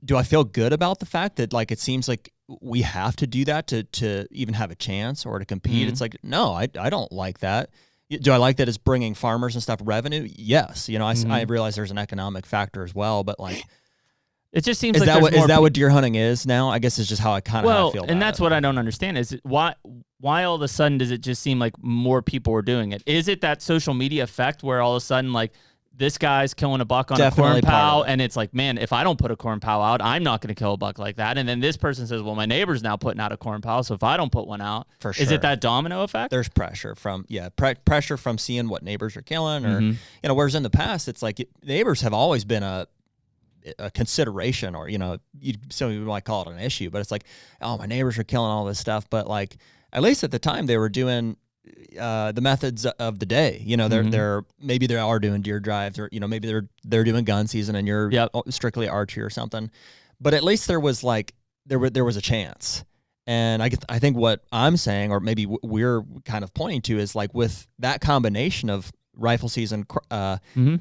do I feel good about the fact that like it seems like we have to do that to even have a chance or to compete? It's like, no, I don't like that. Do I like that it's bringing farmers and stuff revenue? Yes. You know, I realize there's an economic factor as well, but like, it just seems is like that what deer hunting is now? I guess it's just how I kind of feel. And that's what I don't understand is why all of a sudden does it just seem like more people are doing it? Is it that social media effect where all of a sudden like this guy's killing a buck on Definitely a corn pow, and it's like, man, if I don't put a corn pow out, I'm not going to kill a buck like that. And then this person says, well, my neighbor's now putting out a corn pow, so if I don't put one out, for sure. Is it that domino effect? There's pressure from pressure from seeing what neighbors are killing, or you know, whereas in the past it's like neighbors have always been a consideration, or you know, some people might call it an issue, but it's like, oh, my neighbors are killing all this stuff, but like at least at the time they were doing the methods of the day. You know, they're maybe they are doing deer drives, or you know, maybe they're doing gun season and you're strictly archery or something. But at least there was like there was a chance. And I think what I'm saying, or maybe we're kind of pointing to, is like with that combination of rifle season, you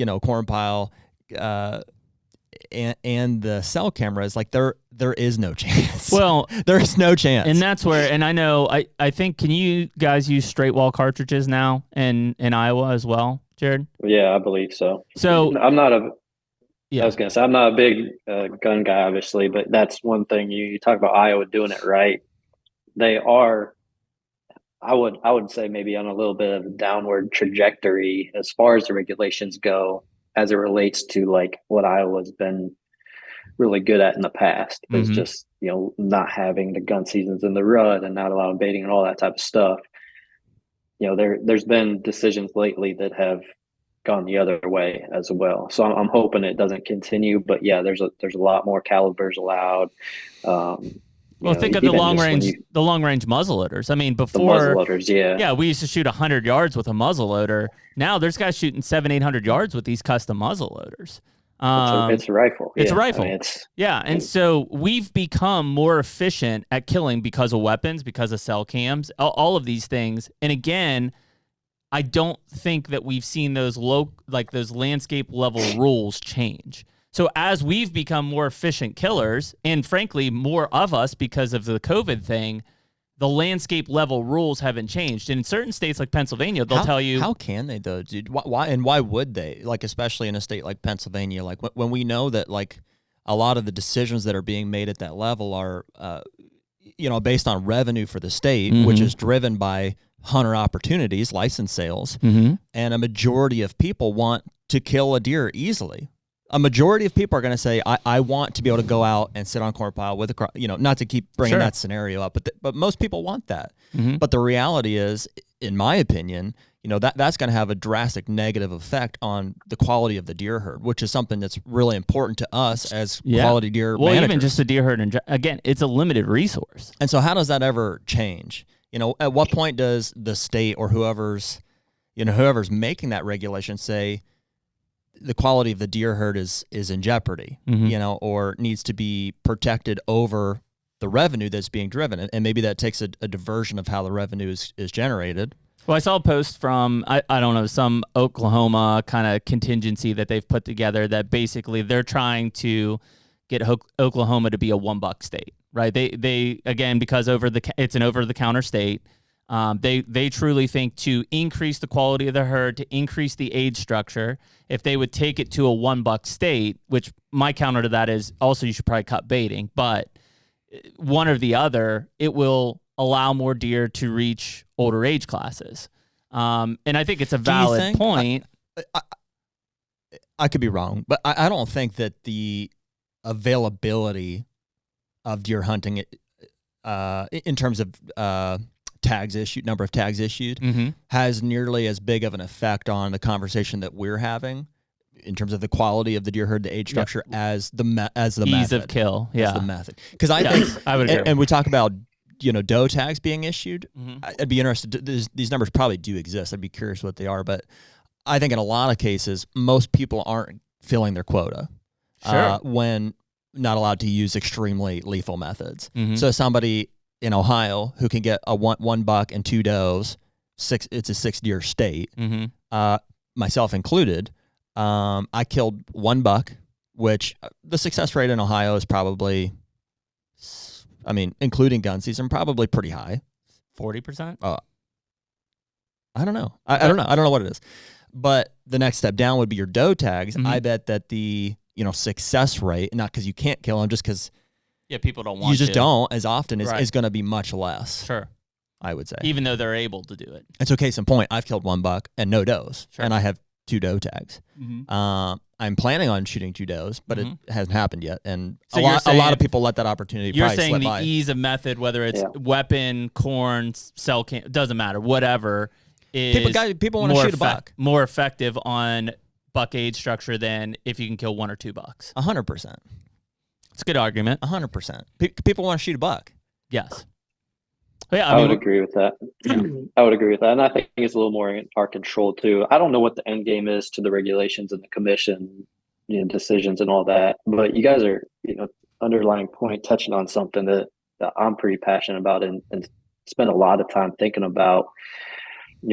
know, corn pile, and the cell cameras, like there is no chance. Well, there is no chance. And that's where, and I know, I think, can you guys use straight wall cartridges now in Iowa as well, Jared? Yeah, I believe so. So I was going to say, I'm not a big gun guy, obviously, but that's one thing you talk about Iowa doing it right. They are, I would say, maybe on a little bit of a downward trajectory as far as the regulations go, as it relates to like what Iowa's been really good at in the past, is just, you know, not having the gun seasons in the rut and not allowing baiting and all that type of stuff. You know, there's been decisions lately that have gone the other way as well. So I'm hoping it doesn't continue, but yeah, there's a lot more calibers allowed. Well, think of the long range muzzleloaders. I mean, before the muzzleloaders, we used to shoot 100 yards with a muzzleloader. Now there's guys shooting 700-800 yards with these custom muzzleloaders. It's a rifle. It's a rifle. I mean, and so we've become more efficient at killing because of weapons, because of cell cams, all of these things. And again, I don't think that we've seen those those landscape level rules change. So as we've become more efficient killers, and frankly, more of us because of the COVID thing, the landscape level rules haven't changed. And in certain states like Pennsylvania, they'll tell you. How can they though, dude? Why would they? Like, especially in a state like Pennsylvania, like when we know that like a lot of the decisions that are being made at that level are, you know, based on revenue for the state, which is driven by hunter opportunities, license sales, and a majority of people want to kill a deer easily. A majority of people are going to say, I want to be able to go out and sit on a corn pile with a, you know, not to keep bringing that scenario up, but most people want that. But the reality is, in my opinion, you know, that's going to have a drastic negative effect on the quality of the deer herd, which is something that's really important to us as quality deer managers. Even just the deer herd, and again, it's a limited resource. And so how does that ever change? You know, at what point does the state or whoever's making that regulation say the quality of the deer herd is in jeopardy, you know, or needs to be protected over the revenue that's being driven? And maybe that takes a diversion of how the revenue is generated. Well, I saw a post from, I don't know, some Oklahoma kind of contingency that they've put together that basically they're trying to get Oklahoma to be a $1 state, right? They again, because it's an over-the-counter state, they truly think to increase the quality of the herd, to increase the age structure, if they would take it to a $1 state, which my counter to that is also you should probably cut baiting, but one or the other, it will allow more deer to reach older age classes. And I think it's a valid point. I could be wrong, but I don't think that the availability of deer hunting in terms of tags issued, number of tags issued, has nearly as big of an effect on the conversation that we're having in terms of the quality of the deer herd, the age structure, as the ease method, of kill, as the method. Because I think, I would agree. And we talk about, you know, doe tags being issued. I'd be interested. These numbers probably do exist. I'd be curious what they are, but I think in a lot of cases, most people aren't filling their quota when not allowed to use extremely lethal methods. So somebody in Ohio who can get a one buck and 2 does it's a 6 deer state, Mm-hmm. Myself included. I killed one buck, which the success rate in Ohio is probably, I mean, including gun season, probably pretty high. 40%? I don't know. I don't know. I don't know what it is. But the next step down would be your doe tags. Mhm. I bet that the, success rate, not because you can't kill them, just because Yeah, people don't want you just to. don't as often, Right. is going to be much less, Sure. I would say. Even though they're able to do it. And so case in point, I've killed one buck and no does, Sure. and I have 2 doe tags. Mm-hmm. I'm planning on shooting 2 does, but it hasn't happened yet. And So a you're lot saying- of people let that opportunity You're probably saying slip the by. ease of method, whether it's weapon, corn, cell can, doesn't matter, whatever, is People want to shoot a buck. more effective on buck age structure than if you can kill 1 or 2 bucks. 100%. It's a good argument. 100%. People want to shoot a buck. Yes. Yeah, I would agree with that. I would agree with that. And I think it's a little more in our control too. I don't know what the end game is to the regulations and the commission, decisions and all that. But you guys are, underlying point, touching on something that I'm pretty passionate about and spend a lot of time thinking about.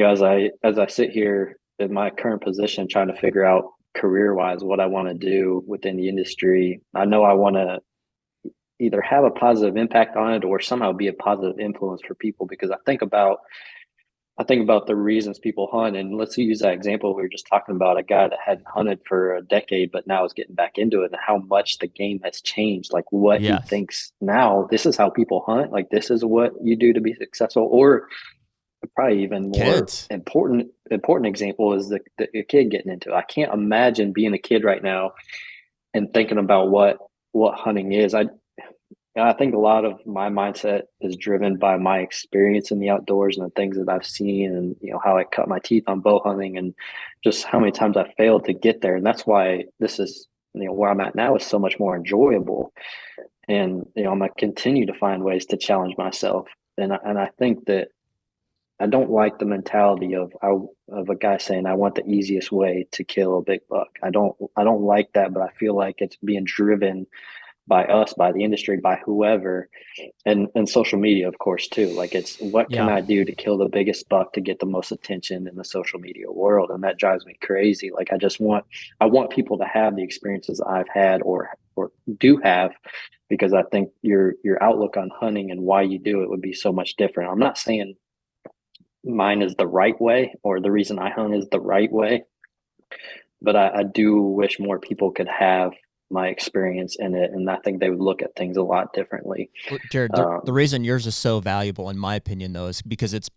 As I sit here in my current position trying to figure out career-wise what I want to do within the industry. I know I want to either have a positive impact on it or somehow be a positive influence for people, because I think about the reasons people hunt. And let's use that example. We were just talking about a guy that hadn't hunted for a decade, but now is getting back into it, and how much the game has changed. Like what he thinks now, this is how people hunt. Like this is what you do to be successful. Or probably even more important example is the kid getting into it. I can't imagine being a kid right now and thinking about what hunting is. I think a lot of my mindset is driven by my experience in the outdoors and the things that I've seen, and how I cut my teeth on bow hunting and just how many times I failed to get there. And that's why this is, where I'm at now is so much more enjoyable. And I'm gonna continue to find ways to challenge myself. And I think that I don't like the mentality of a guy saying, I want the easiest way to kill a big buck. I don't like that, but I feel like it's being driven by us, by the industry, by whoever, and social media, of course, too. Like it's what can I do to kill the biggest buck to get the most attention in the social media world? And that drives me crazy. Like I want people to have the experiences I've had or do have, because I think your outlook on hunting and why you do it would be so much different. I'm not saying mine is the right way or the reason I hunt is the right way, but I do wish more people could have my experience in it, and I think they would look at things a lot differently. Well, Jared, the reason yours is so valuable, in my opinion, though, is because it's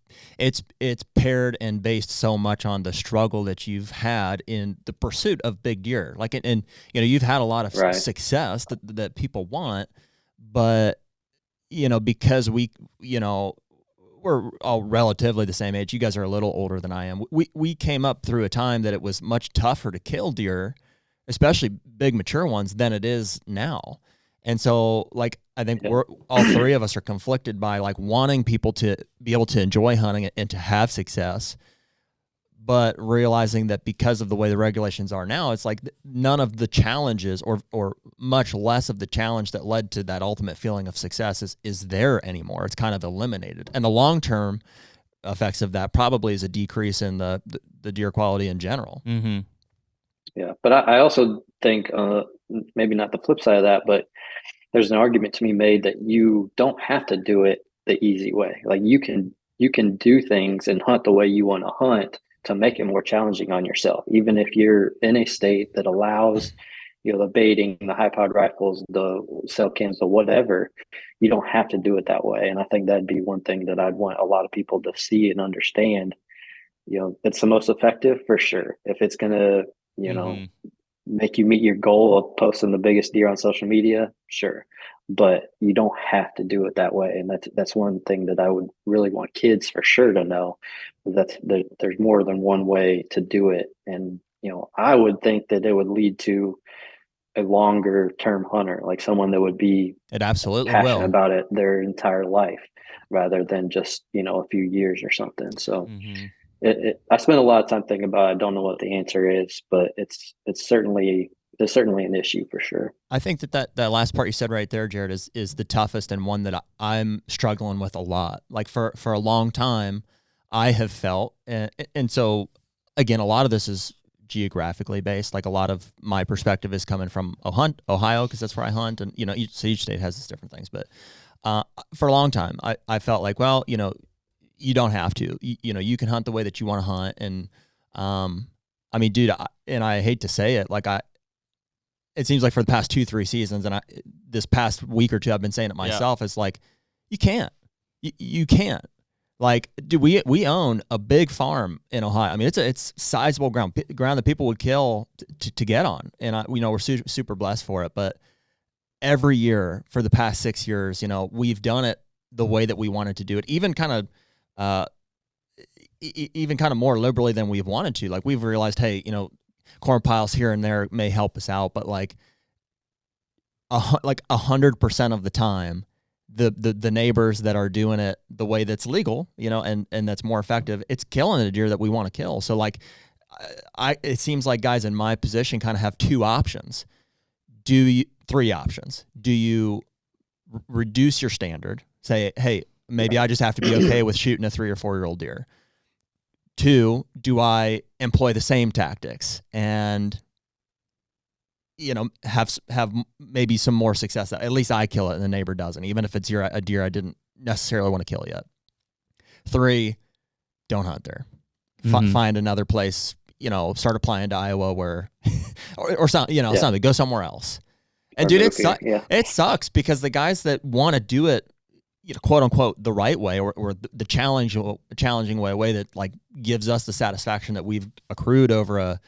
paired and based so much on the struggle that you've had in the pursuit of big deer. Like, and you've had a lot of success that people want, but because we're all relatively the same age. You guys are a little older than I am. We came up through a time that it was much tougher to kill deer, especially big mature ones, than it is now. And so, like, I think we're all three of us are conflicted by like wanting people to be able to enjoy hunting and to have success, but realizing that because of the way the regulations are now, it's like none of the challenges or much less of the challenge that led to that ultimate feeling of success is there anymore. It's kind of eliminated. And the long-term effects of that probably is a decrease in the deer quality in general. Mm-hmm. Yeah, but I also think maybe not the flip side of that, but there's an argument to be made that you don't have to do it the easy way. Like you can do things and hunt the way you want to hunt to make it more challenging on yourself. Even if you're in a state that allows, the baiting, the high-powered rifles, the cell cams, the whatever, you don't have to do it that way. And I think that'd be one thing that I'd want a lot of people to see and understand. It's the most effective for sure. If it's going to, make you meet your goal of posting the biggest deer on social media, sure. But you don't have to do it that way. And that's one thing that I would really want kids for sure to know, that there's more than one way to do it. And, I would think that it would lead to a longer term hunter, like someone that would be passionate about it their entire life rather than just, a few years or something. So I spent a lot of time thinking about it. I don't know what the answer is, but it's certainly an issue for sure. I think that last part you said right there, Jared, is the toughest and one that I'm struggling with a lot. Like for a long time, I have felt, and so again, a lot of this is geographically based. Like a lot of my perspective is coming from Ohio, because that's where I hunt, and each state has its different things. But for a long time, I felt like, well, you don't have to. You can hunt the way that you want to hunt, and I mean, dude, and I hate to say it, like it seems like for the past 2-3 seasons, and this past week or two, I've been saying it myself. It's like you can't. You can't. Like, dude, we own a big farm in Ohio. I mean, it's sizable ground that people would kill to get on, and we're super blessed for it. But every year for the past 6 years, we've done it the way that we wanted to do it, even kind of more liberally than we've wanted to. Like, we've realized, hey, corn piles here and there may help us out, but like 100% of the time, the neighbors that are doing it the way that's legal, and that's more effective, it's killing the deer that we want to kill. So like, it seems like guys in my position kind of have 2 options. 3 options. Do you reduce your standard? Say, hey, maybe I just have to be okay with shooting a 3 or 4-year-old deer. 2, do I employ the same tactics and have maybe some more success? At least I kill it and the neighbor doesn't, even if it's a deer I didn't necessarily want to kill yet. 3, don't hunt there. Find another place. Start applying to Iowa where, or something. Something. Go somewhere else. And dude, it sucks because the guys that want to do it, quote unquote, the right way, or the challenging way that like gives us the satisfaction that we've accrued over a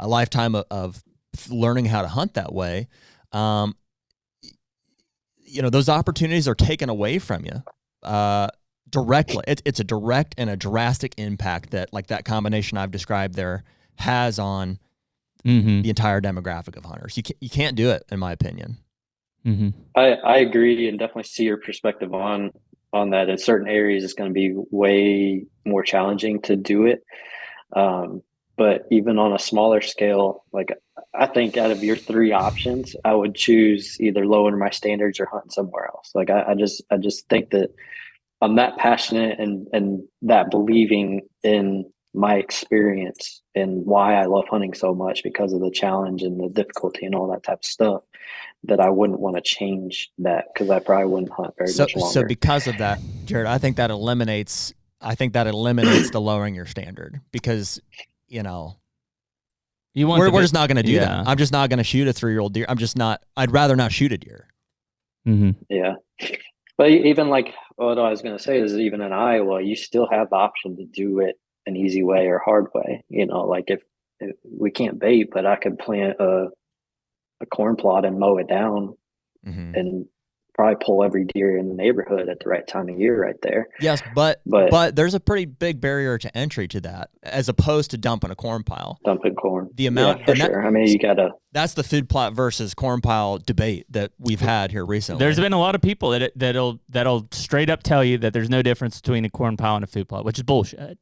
lifetime of learning how to hunt that way. Those opportunities are taken away from you directly. It's a direct and a drastic impact that like that combination I've described there has on the entire demographic of hunters. You can't do it, in my opinion. I agree, and definitely see your perspective on that. In certain areas, it's going to be way more challenging to do it. But even on a smaller scale, like I think out of your 3 options, I would choose either lowering my standards or hunting somewhere else. Like I just think that I'm that passionate and that believing in my experience and why I love hunting so much, because of the challenge and the difficulty and all that type of stuff, that I wouldn't want to change that, because I probably wouldn't hunt very much longer. So because of that, Jared, I think that eliminates the lowering your standard, because we're just not going to do that. I'm just not going to shoot a 3-year-old deer. I'd rather not shoot a deer. Yeah. But even like, what I was going to say is, even in Iowa, you still have the option to do it an easy way or hard way. Like if we can't bait, but I could plant a corn plot and mow it down and probably pull every deer in the neighborhood at the right time of year right there. Yes, but there's a pretty big barrier to entry to that, as opposed to dumping a corn pile. Dumping corn. The amount, for sure. I mean, you gotta. That's the food plot versus corn pile debate that we've had here recently. There's been a lot of people that'll straight up tell you that there's no difference between a corn pile and a food plot, which is bullshit.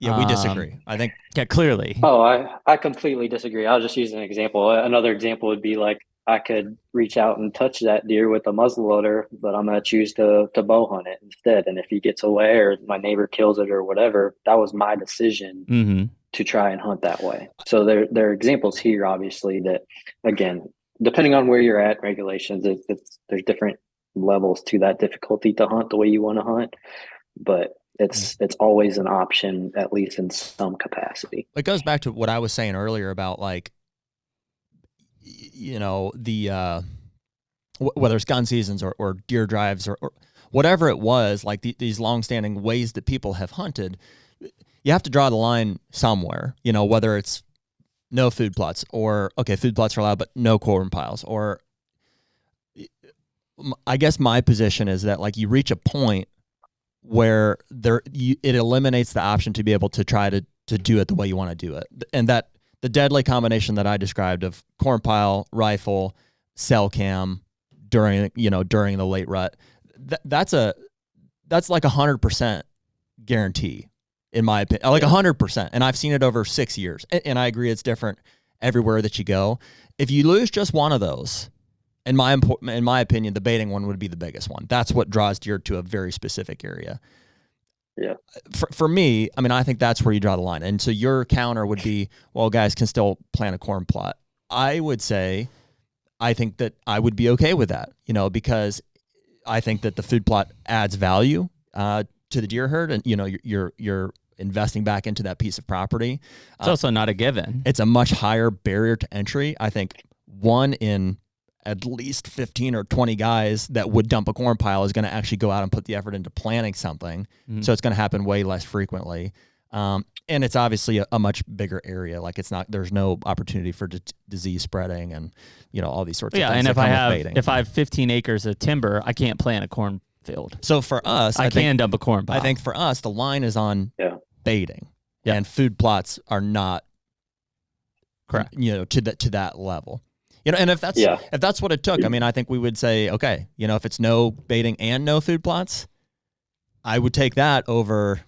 Yeah, we disagree. I think. Yeah, clearly. Oh, I completely disagree. I'll just use an example. Another example would be like, I could reach out and touch that deer with a muzzleloader, but I'm going to choose to bow hunt it instead. And if he gets away or my neighbor kills it or whatever, that was my decision to try and hunt that way. So there are examples here, obviously, that, again, depending on where you're at, regulations, there's different levels to that difficulty to hunt the way you want to hunt. But it's always an option, at least in some capacity. It goes back to what I was saying earlier about like, the whether it's gun seasons or deer drives or whatever it was, like these longstanding ways that people have hunted, you have to draw the line somewhere, whether it's no food plots or, okay, food plots are allowed, but no corn piles. Or I guess my position is that like you reach a point where it eliminates the option to be able to try to do it the way you want to do it. And that the deadly combination that I described of corn pile, rifle, cell cam during the late rut, that's like 100% guarantee in my opinion, like 100%. And I've seen it over 6 years, and I agree it's different everywhere that you go. If you lose just one of those, in my opinion, the baiting one would be the biggest one. That's what draws deer to a very specific area. Yeah. For me, I mean, I think that's where you draw the line. And so your counter would be, well, guys can still plant a corn plot. I would say, I think that I would be okay with that, you know, because I think that the food plot adds value to the deer herd, and you know, you're investing back into that piece of property. It's also not a given. It's a much higher barrier to entry. I think one in at least 15 or 20 guys that would dump a corn pile is going to actually go out and put the effort into planting something. Mm-hmm. So it's going to happen way less frequently. And it's obviously a much bigger area. Like there's no opportunity for disease spreading and, you know, all these sorts of things. Yeah, and if I have 15 acres of timber, I can't plant a corn field. So for us, I can dump a corn pile. I think for us, the line is on baiting, and food plots are not correct. You know, to that level. You know, and if that's what it took, I mean, I think we would say, okay, you know, if it's no baiting and no food plots, I would take that over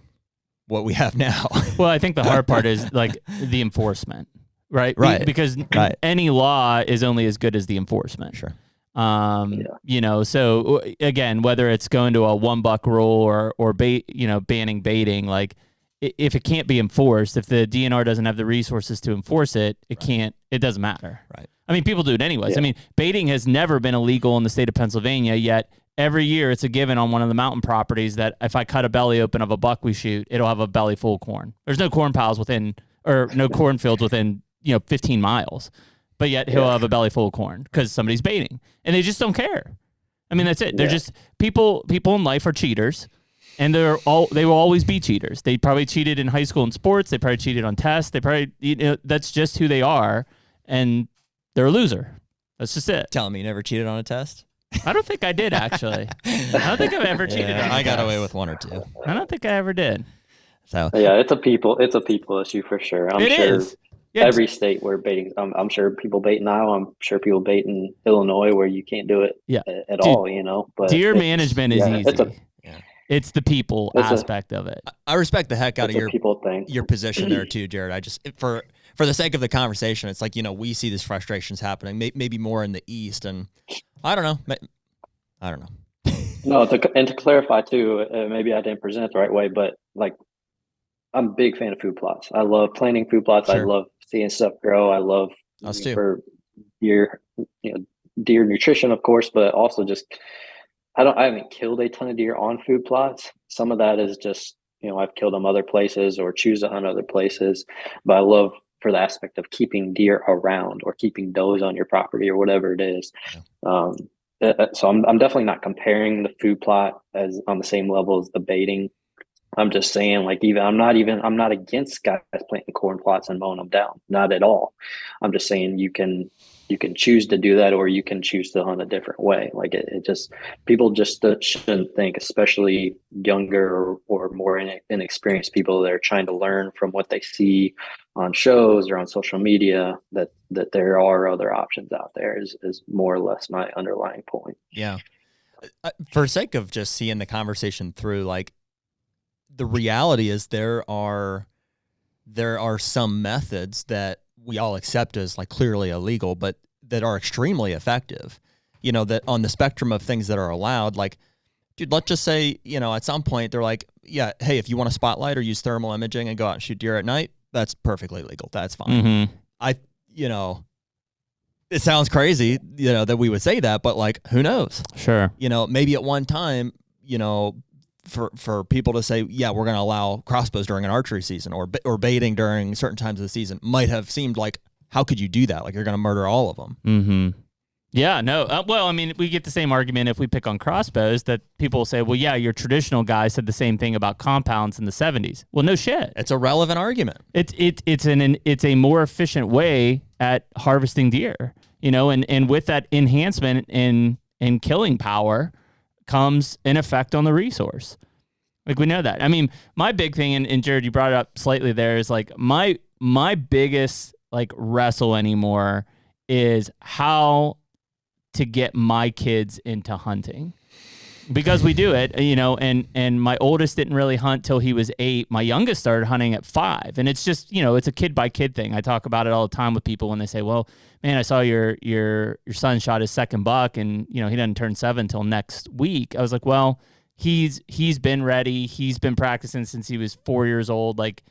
what we have now. Well, I think the hard part is like the enforcement, right? Right. Because any law is only as good as the enforcement. Sure. You know, so again, whether it's going to a $1 rule or banning baiting, like if it can't be enforced, if the DNR doesn't have the resources to enforce it, it doesn't matter. Right. I mean, people do it anyways. I mean, baiting has never been illegal in the state of Pennsylvania, yet every year it's a given on one of the mountain properties that if I cut a belly open of a buck we shoot, it'll have a belly full of corn. There's no corn piles no cornfields within, 15 miles. But yet he'll have a belly full of corn because somebody's baiting. And they just don't care. I mean, that's it. They're just people in life are cheaters, and they will always be cheaters. They probably cheated in high school in sports. They probably cheated on tests. They probably, that's just who they are. And they're a loser. That's just it. Telling me you never cheated on a test? I don't think I did, actually. I don't think I've ever cheated on a I got test. away with one or two. I don't think I ever did. So it's a people issue for sure. I'm sure is. Yeah, every state where baiting, I'm sure people bait in Iowa. I'm sure people bait in Illinois where you can't do it at all, you know. But deer management is easy. It's the people aspect of it. I respect the heck out of your position there too, Jared. I just for the sake of the conversation, it's like, you know, we see these frustrations happening, maybe more in the East, and I don't know. No, to clarify too, maybe I didn't present it the right way, but like, I'm a big fan of food plots. I love planting food plots. Sure. I love seeing stuff grow. I love for deer nutrition, of course, but also just I haven't killed a ton of deer on food plots. Some of that is just, I've killed them other places or choose to hunt other places, but I love for the aspect of keeping deer around or keeping does on your property or whatever it is. Yeah. So I'm definitely not comparing the food plot as on the same level as the baiting. I'm just saying, like, I'm not against guys planting corn plots and mowing them down. Not at all. I'm just saying you can choose to do that, or you can choose to hunt a different way. Like people just shouldn't think, especially younger or more inexperienced people that are trying to learn from what they see on shows or on social media, that there are other options out there is more or less my underlying point. Yeah. For sake of just seeing the conversation through, like, the reality is there are some methods that we all accept as like clearly illegal, but that are extremely effective, that on the spectrum of things that are allowed, like, dude, let's just say, at some point they're like, yeah, hey, if you want a spotlight or use thermal imaging and go out and shoot deer at night, that's perfectly legal. That's fine. Mm-hmm. It sounds crazy, that we would say that, but like, who knows? Sure. Maybe at one time, for people to say, yeah, we're going to allow crossbows during an archery season or baiting during certain times of the season might have seemed like, how could you do that? Like, you're going to murder all of them. Mm-hmm. Yeah, no. Well, I mean, we get the same argument if we pick on crossbows, that people will say, well, yeah, your traditional guy said the same thing about compounds in the 70s. Well, no shit. It's a relevant argument. It's a more efficient way at harvesting deer, and with that enhancement in killing power comes an effect on the resource. Like, we know that. I mean, my big thing, and Jared, you brought it up slightly there, is like my biggest like wrestle anymore is how to get my kids into hunting, because we do it, and my oldest didn't really hunt till he was 8. My youngest started hunting at 5, and it's just, it's a kid by kid thing. I talk about it all the time with people when they say, well, man, I saw your son shot his second buck and, he doesn't turn 7 till next week. I was like, well, he's been ready. He's been practicing since he was 4 years old. Like,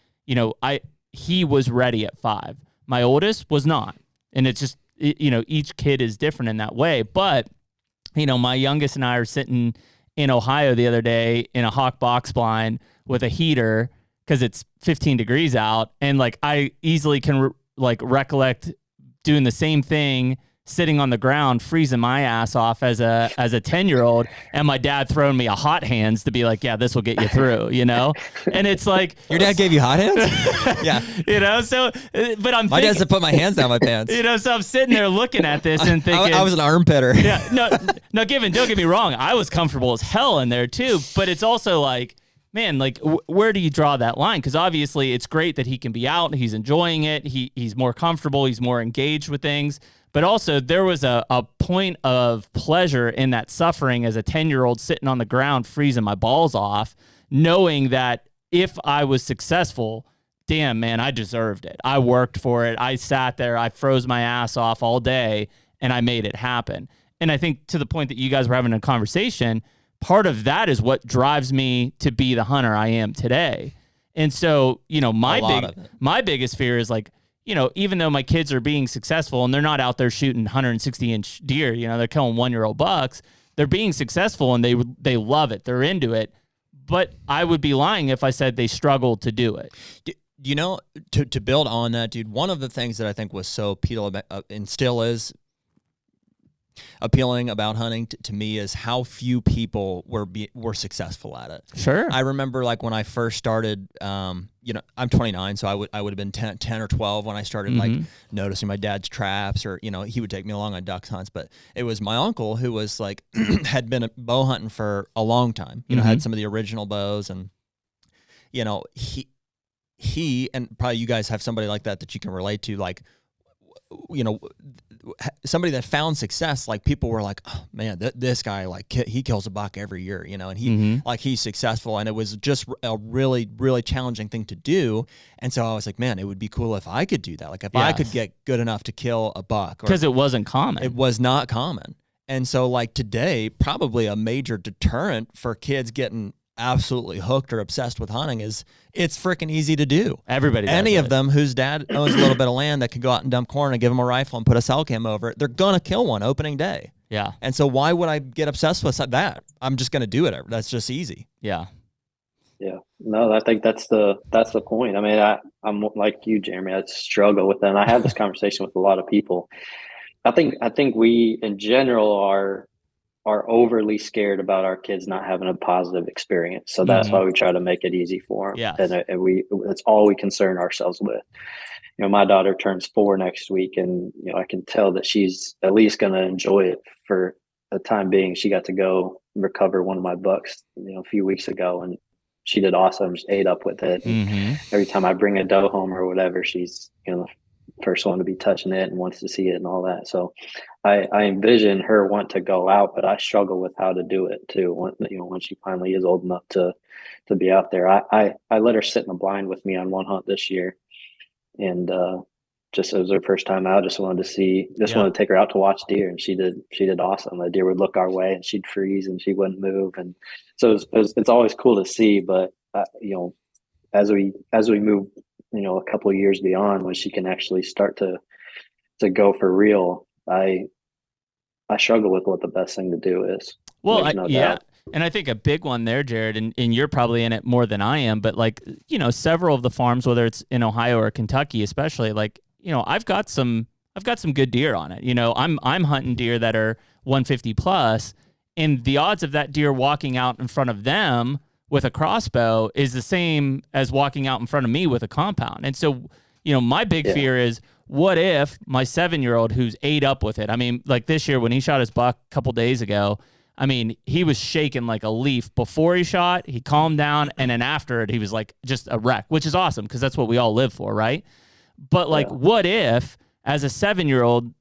he was ready at 5. My oldest was not. And it's just, each kid is different in that way. But, my youngest and I are sitting in Ohio the other day in a hawk box blind with a heater because it's 15 degrees out. And like, I easily can recollect doing the same thing, sitting on the ground, freezing my ass off as a 10-year-old, and my dad throwing me a hot hands to be like, yeah, this will get you through, And it's like, your dad gave you hot hands? Yeah. So, but my dad said put my hands down my pants. So I'm sitting there looking at this and thinking, I was an armpitter. Yeah, no, don't get me wrong, I was comfortable as hell in there too, but it's also like, man, like where do you draw that line? Because obviously it's great that he can be out, he's enjoying it, he's more comfortable, he's more engaged with things. But also there was a point of pleasure in that suffering as a 10-year-old sitting on the ground freezing my balls off, knowing that if I was successful, damn, man, I deserved it. I worked for it. I sat there. I froze my ass off all day, and I made it happen. And I think to the point that you guys were having a conversation, part of that is what drives me to be the hunter I am today. And so, my biggest fear is like, even though my kids are being successful and they're not out there shooting 160-inch deer, they're killing 1-year-old bucks, they're being successful and they love it. They're into it. But I would be lying if I said they struggled to do it. To build on that, dude, one of the things that I think was so appealing and still is appealing about hunting to me is how few people were successful at it. Sure. I remember like when I first started, I'm 29, so I would have been 10 or 12 when I started like noticing my dad's traps, or he would take me along on duck hunts. But it was my uncle who was like had been bow hunting for a long time. Had some of the original bows, and he and probably you guys have somebody like that you can relate to, like somebody that found success. Like people were like, oh man, this guy, like he kills a buck every year, and he like he's successful, and it was just a really, really challenging thing to do. And so I was like, man, it would be cool if I could do that. Like if I could get good enough to kill a buck, because it wasn't common. It was not common. And so like today, probably a major deterrent for kids getting absolutely hooked or obsessed with hunting is it's freaking easy to do. Everybody does Any it. of them whose dad owns a little bit of land that can go out and dump corn and give them a rifle and put a cell cam over it, they're going to kill one opening day. Yeah. And so why would I get obsessed with that? I'm just going to do it. That's just easy. Yeah. Yeah. No, I think that's the point. I mean, I'm like you, Jeremy. I struggle with that. And I have this conversation with a lot of people. I think we in general are overly scared about our kids not having a positive experience. So that's why we try to make it easy for them. Yeah. And that's all we concern ourselves with. My daughter turns 4 next week, and, I can tell that she's at least going to enjoy it for the time being. She got to go recover one of my bucks, a few weeks ago, and she did awesome. Just ate up with it. Every time I bring a doe home or whatever, she's, the first one to be touching it and wants to see it and all that. So I envision her want to go out, but I struggle with how to do it too. When she finally is old enough to be out there. I let her sit in the blind with me on one hunt this year, and just it was her first time out. Just wanted to take her out to watch deer, and she did awesome. The deer would look our way, and she'd freeze, and she wouldn't move, and so it's always cool to see. But as we move, a couple of years beyond, when she can actually start to go for real, I struggle with what the best thing to do is. Well, doubt. And I think a big one there, Jared, and you're probably in it more than I am, but like, several of the farms, whether it's in Ohio or Kentucky, especially, like, I've got some good deer on it. I'm hunting deer that are 150 plus, and the odds of that deer walking out in front of them with a crossbow is the same as walking out in front of me with a compound. And so, my big fear is, what if my 7-year-old who's ate up with it? I mean, like this year when he shot his buck a couple days ago, I mean, he was shaking like a leaf before he shot. He calmed down, and then after it, he was like just a wreck, which is awesome because that's what we all live for, right? But like, what if as a 7-year-old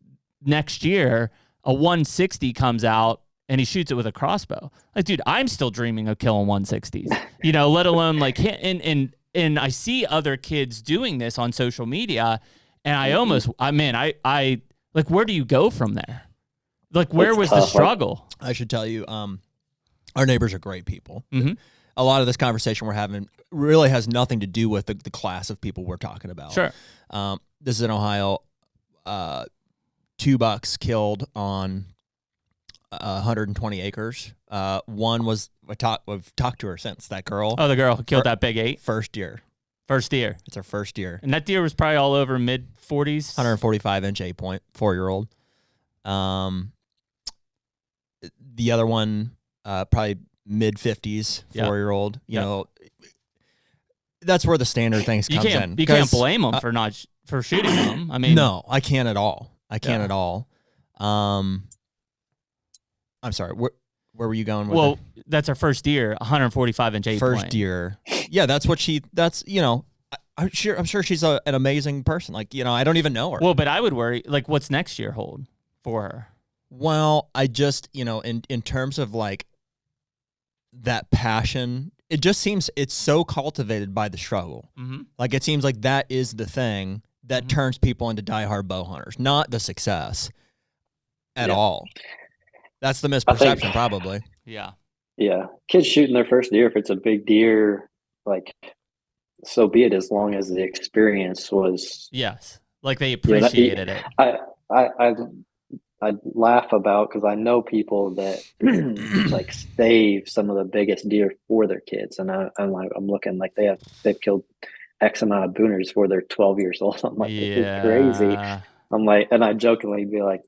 next year, a 160 comes out and he shoots it with a crossbow? Like, dude, I'm still dreaming of killing 160s, let alone like, and I see other kids doing this on social media, and I like, where do you go from there? Like, where was the struggle? I should tell you, Our neighbors are great people. Mm-hmm. A lot of this conversation we're having really has nothing to do with the class of people we're talking about. Sure. This is in Ohio. 2 bucks killed on 120 acres. One was we've talked to her since, that girl. Oh, the girl who killed that big 8? First deer. First deer. It's her first deer. And that deer was probably all over mid-40s. 145-inch 8-point, 4-year-old. The other one, probably mid-50s, 4-year-old. You know, that's where the standard things comes in. You can't blame them for shooting them. I mean, no, I can't at all. At all. I'm sorry. Where were you going with Well, that's her first deer, 145-inch 8-point. First deer. Yeah, that's you know, I'm sure she's an amazing person. Like, you know, I don't even know her. Well, but I would worry, like, what's next year hold for her? Well, I just, you know, in terms of like that passion, it just seems it's so cultivated by the struggle. Mm-hmm. Like, it seems like that is the thing that turns people into diehard bow hunters, not the success at all. That's the misperception, probably. Yeah. Yeah. Kids shooting their first deer, if it's a big deer, like, so be it, as long as the experience was. Yes. Like, they appreciated it. I laugh about, because I know people that like save some of the biggest deer for their kids, and I'm looking like they've killed X amount of booners before they're 12 years old. I'm like, this is crazy. I'm like, and I jokingly be like,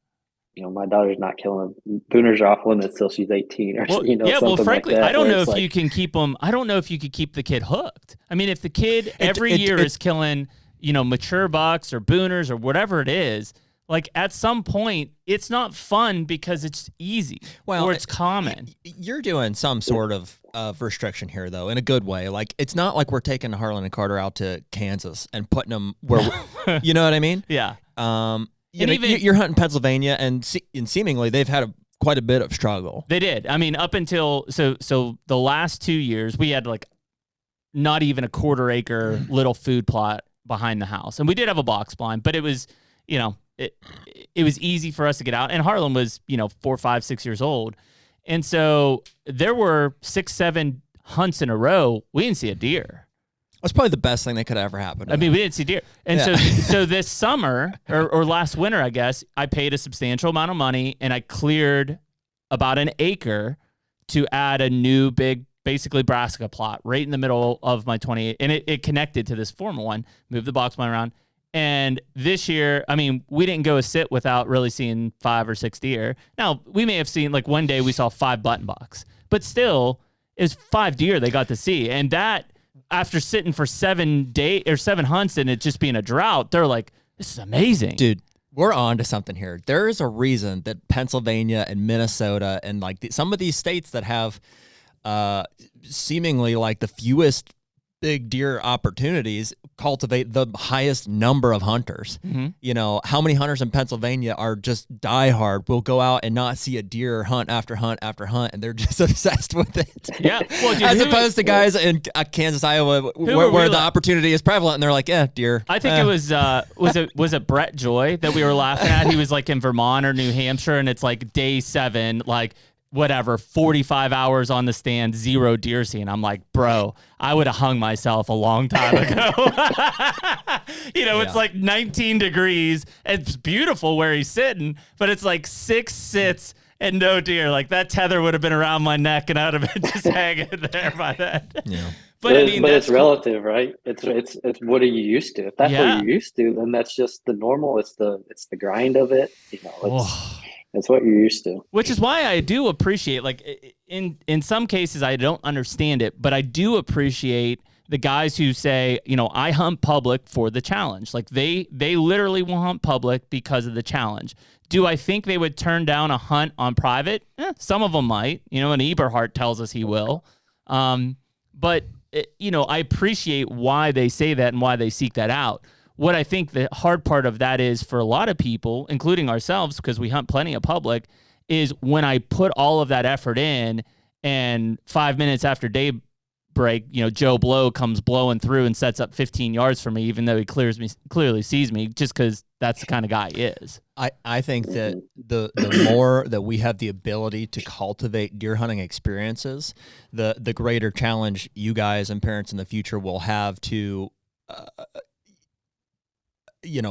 you know, my daughter's not killing them. Booners are off limits till she's 18, or well, you know, something frankly, like that, I don't know if you can keep them. I don't know if you could keep the kid hooked. I mean, if the kid every year is killing, you know, mature bucks or booners or whatever it is, like, at some point, it's not fun because it's easy or it's common. You're doing some sort of restriction here, though, in a good way. Like, it's not like we're taking Harlan and Carter out to Kansas and putting them where, you know what I mean? Yeah. You're hunting Pennsylvania, and seemingly they've had quite a bit of struggle. They did. I mean, up until so the last 2 years, we had like not even a 1/4 acre little food plot behind the house, and we did have a box blind, but it was, you know, it was easy for us to get out. And Harlan was, you know, 4, 5, 6 years old. And so there were 6, 7 hunts in a row. We didn't see a deer. That's probably the best thing that could ever happen. I mean, we didn't see deer. And so this summer or last winter, I guess, I paid a substantial amount of money and I cleared about an acre to add a new big, basically brassica plot right in the middle of my 28. And it connected to this former one, moved the box blind around. And this year, I mean, we didn't go a sit without really seeing 5 or 6 deer. Now, we may have seen, like, one day we saw 5 button bucks, but still, it was 5 deer they got to see. And that, after sitting for 7 hunts and it just being a drought, they're like, this is amazing. Dude, we're on to something here. There is a reason that Pennsylvania and Minnesota and, like, some of these states that have seemingly, like, the fewest big deer opportunities cultivate the highest number of hunters. Mm-hmm. You know, how many hunters in Pennsylvania are just diehard, will go out and not see a deer hunt after hunt after hunt, and they're just obsessed with it. Yeah. Well, dude, as opposed to guys in Kansas, Iowa, where the opportunity is prevalent, and they're like, deer. I think it was it Brett Joy that we were laughing at? He was like in Vermont or New Hampshire, and it's like day 7, like, whatever, 45 hours on the stand, 0 deer seen. I'm like, bro, I would have hung myself a long time ago. You know, it's like 19 degrees. It's beautiful where he's sitting, but it's like 6 sits and no deer. Like, that tether would have been around my neck and I would have been just hanging there by then. Yeah. But I mean, it's relative, right? It's what are you used to? If that's what you're used to, then that's just the normal. It's the grind of it. You know, it's what you're used to. Which is why I do appreciate, like, in some cases I don't understand it, but I do appreciate the guys who say, you know, I hunt public for the challenge. Like, they literally will hunt public because of the challenge. Do I think they would turn down a hunt on private? Some of them might. You know, and Eberhard tells us he will. But, you know, I appreciate why they say that and why they seek that out. What I think the hard part of that is for a lot of people, including ourselves, because we hunt plenty of public, is when I put all of that effort in and 5 minutes after daybreak, you know, Joe Blow comes blowing through and sets up 15 yards for me, even though he clearly sees me, just because that's the kind of guy he is. I think that the more that we have the ability to cultivate deer hunting experiences, the greater challenge you guys and parents in the future will have to,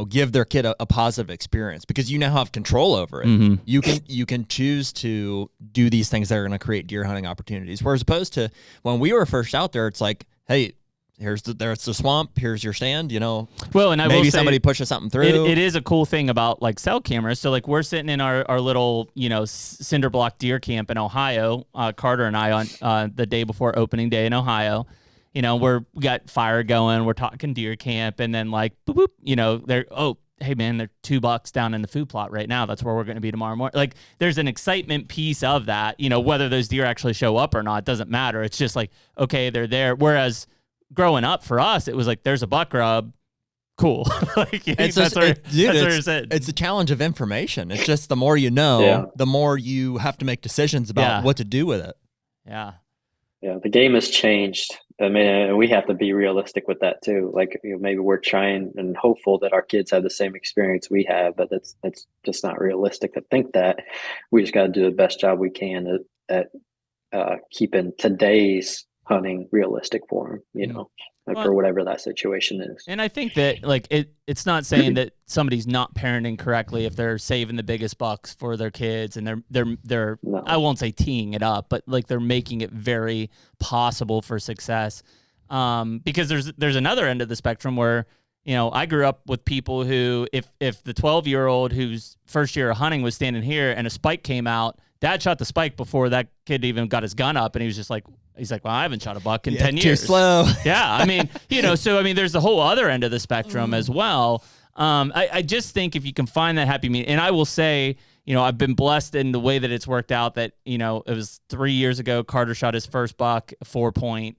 give their kid a positive experience, because you now have control over it. Mm-hmm. You can choose to do these things that are going to create deer hunting opportunities. Whereas opposed to when we were first out there, it's like, hey, there's the swamp. Here's your stand. Well, and I maybe will say, somebody pushes something through. It is a cool thing about like cell cameras. So like we're sitting in our little cinder block deer camp in Ohio. Carter and I on the day before opening day in Ohio. We got fire going. We're talking deer camp, and then like boop boop. They're hey man, they're $2 down in the food plot right now. That's where we're going to be tomorrow morning. Like there's an excitement piece of that. Whether those deer actually show up or not doesn't matter. It's just like, okay, they're there. Whereas growing up for us, it was like, there's a buck rub. Cool. It's a challenge of information. It's just the more you know, the more you have to make decisions about what to do with it. Yeah. Yeah. The game has changed. I mean, we have to be realistic with that too. Like, maybe we're trying and hopeful that our kids have the same experience we have, but that's just not realistic to think that. We just got to do the best job we can at keeping today's hunting realistic for them, for whatever that situation is. And I think that like it's not saying that somebody's not parenting correctly if they're saving the biggest bucks for their kids and they're No. I won't say teeing it up, but like they're making it very possible for success. Because there's another end of the spectrum where I grew up with people who if the 12-year-old whose first year of hunting was standing here and a spike came out, dad shot the spike before that kid even got his gun up, and he was just like, well, I haven't shot a buck in 10 years. Too slow. Yeah, I mean, there's the whole other end of the spectrum as well. I just think if you can find that happy medium, and I will say, I've been blessed in the way that it's worked out that, it was 3 years ago, Carter shot his first buck, 4-point.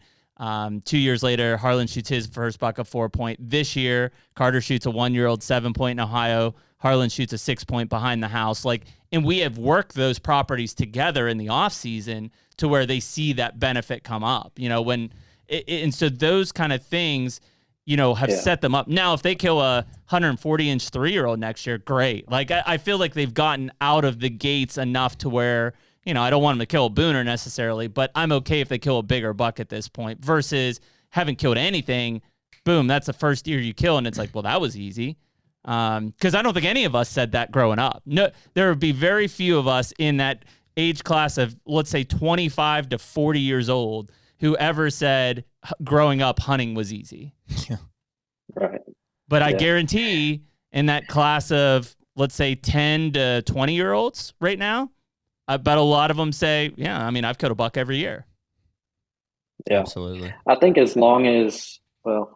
2 years later, Harlan shoots his first buck, a 4-point. This year, Carter shoots a 1-year-old 7-point in Ohio. Harlan shoots a 6-point behind the house. And we have worked those properties together in the off season to where they see that benefit come up, and so those kind of things, have set them up. Now, if they kill a 140-inch 3-year-old next year, great. I feel like they've gotten out of the gates enough to where, I don't want them to kill a booner necessarily, but I'm okay if they kill a bigger buck at this point versus haven't killed anything. Boom, that's the first year you kill, and it's like, well, that was easy. Because I don't think any of us said that growing up. No, there would be very few of us in that age class of, let's say, 25 to 40 years old who ever said growing up hunting was easy. Yeah. Right. But I guarantee in that class of, let's say, 10 to 20-year-olds right now, I bet a lot of them say, yeah, I mean, I've killed a buck every year. Yeah. Absolutely. I think as long as from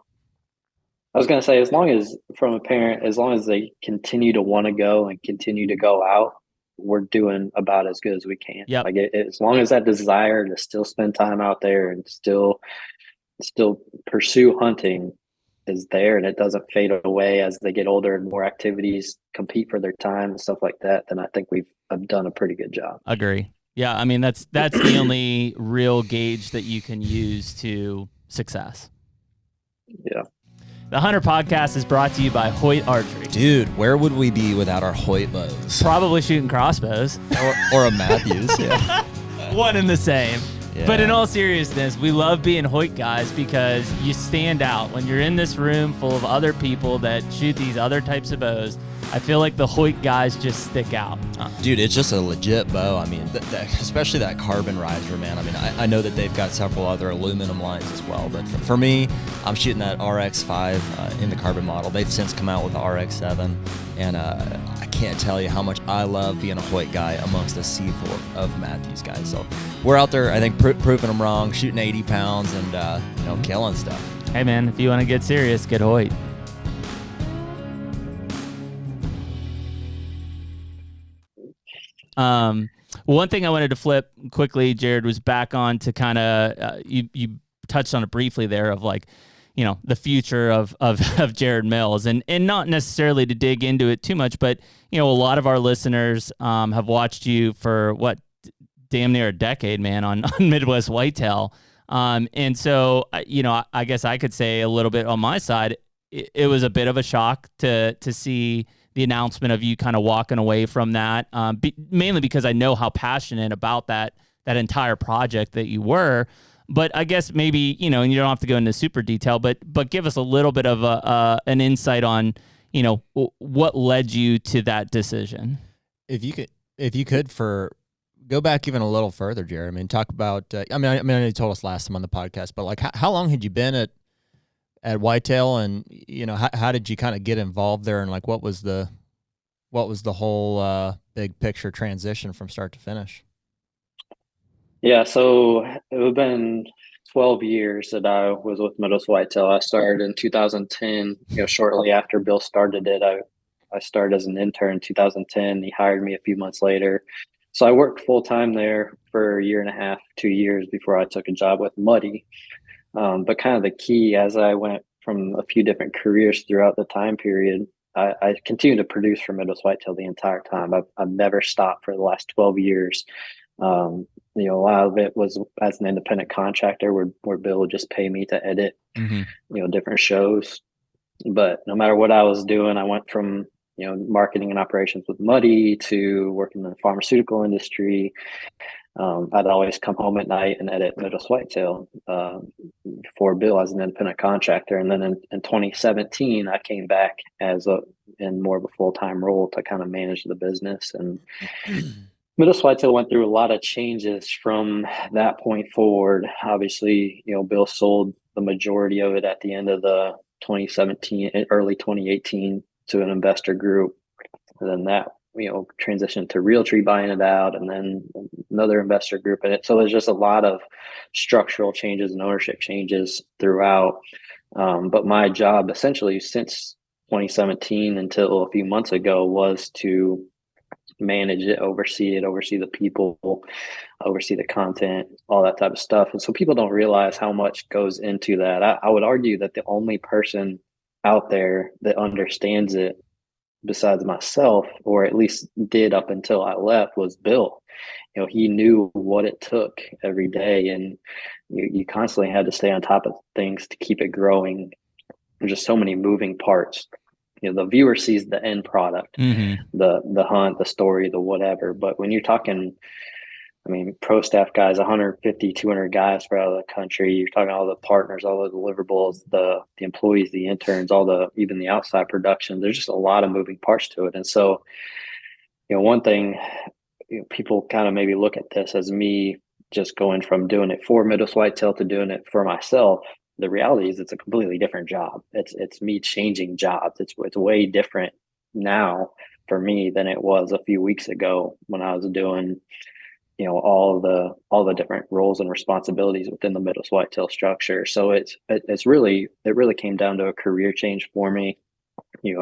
a parent, as long as they continue to want to go and continue to go out, we're doing about as good as we can. Yep. As long as that desire to still spend time out there and still pursue hunting is there and it doesn't fade away as they get older and more activities compete for their time and stuff like that, then I think we've done a pretty good job. Agree. Yeah, I mean, that's the only real gauge that you can use to success. Yeah. The HUNTR Podcast is brought to you by Hoyt Archery. Dude, where would we be without our Hoyt bows? Probably shooting crossbows. or a Matthews, yeah. One and the same. Yeah. But in all seriousness, we love being Hoyt guys because you stand out. When you're in this room full of other people that shoot these other types of bows, I feel like the Hoyt guys just stick out. Dude, it's just a legit bow. I mean, especially that carbon riser, man. I mean, I know that they've got several other aluminum lines as well. But for me, I'm shooting that RX-5 in the carbon model. They've since come out with the RX-7. And I can't tell you how much I love being a Hoyt guy amongst a sea full of Matthews guys. So we're out there, I think, proving them wrong, shooting 80 pounds and, killing stuff. Hey, man, if you want to get serious, get Hoyt. One thing I wanted to flip quickly, Jared, was back on to kind of you touched on it briefly there of the future of Jared Mills and not necessarily to dig into it too much, but a lot of our listeners have watched you for damn near a decade, man, on Midwest Whitetail, and so I guess I could say a little bit on my side, it was a bit of a shock to see the announcement of you kind of walking away from that, mainly because I know how passionate about that entire project that you were. But I guess maybe, you know, and you don't have to go into super detail, but give us a little bit of an insight on, you know, what led you to that decision. If you could go back even a little further, Jerry. I mean, talk about. I know you told us last time on the podcast, but like, how long had you been at Whitetail, and you know, how did you kind of get involved there, and like, what was the whole big picture transition from start to finish? Yeah, so it would have been 12 years that I was with Midwest Whitetail. I started in 2010. You know, shortly after Bill started it, I started as an intern in 2010. He hired me a few months later. So I worked full time there for a year and a half, 2 years before I took a job with Muddy. But kind of the key, as I went from a few different careers throughout the time period, I continued to produce for Midwest Whitetail the entire time. I've never stopped for the last 12 years. You know, a lot of it was as an independent contractor where Bill would just pay me to edit, you know, different shows. But no matter what I was doing, I went from, you know, marketing and operations with Muddy to working in the pharmaceutical industry. I'd always come home at night and edit Midwest Whitetail for Bill as an independent contractor. And then in 2017, I came back in more of a full-time role to kind of manage the business. And Midwest Whitetail went through a lot of changes from that point forward. Obviously, you know, Bill sold the majority of it at the end of the 2017, early 2018 to an investor group. And then that, you know, transitioned to Realtree buying it out, and then another investor group in it. So there's just a lot of structural changes and ownership changes throughout. But my job essentially since 2017 until a few months ago was to manage it, oversee the people, oversee the content, all that type of stuff. And so people don't realize how much goes into that. I would argue that the only person out there that understands it besides myself, or at least did up until I left, was Bill. You know, he knew what it took every day, and you constantly had to stay on top of things to keep it growing. There's just so many moving parts. You know, the viewer sees the end product, the hunt, the story, the whatever. But when you're talking, I mean, pro staff guys, 150, 200 guys spread out of the country. You're talking all the partners, all the deliverables, the employees, the interns, even the outside production. There's just a lot of moving parts to it. And so, you know, one thing, you know, people kind of maybe look at this as me just going from doing it for Midwest Whitetail to doing it for myself. The reality is it's a completely different job. It's me changing jobs. It's way different now for me than it was a few weeks ago when I was doing, you know, all the different roles and responsibilities within the Midwest Whitetail structure. So it really came down to a career change for me. You know,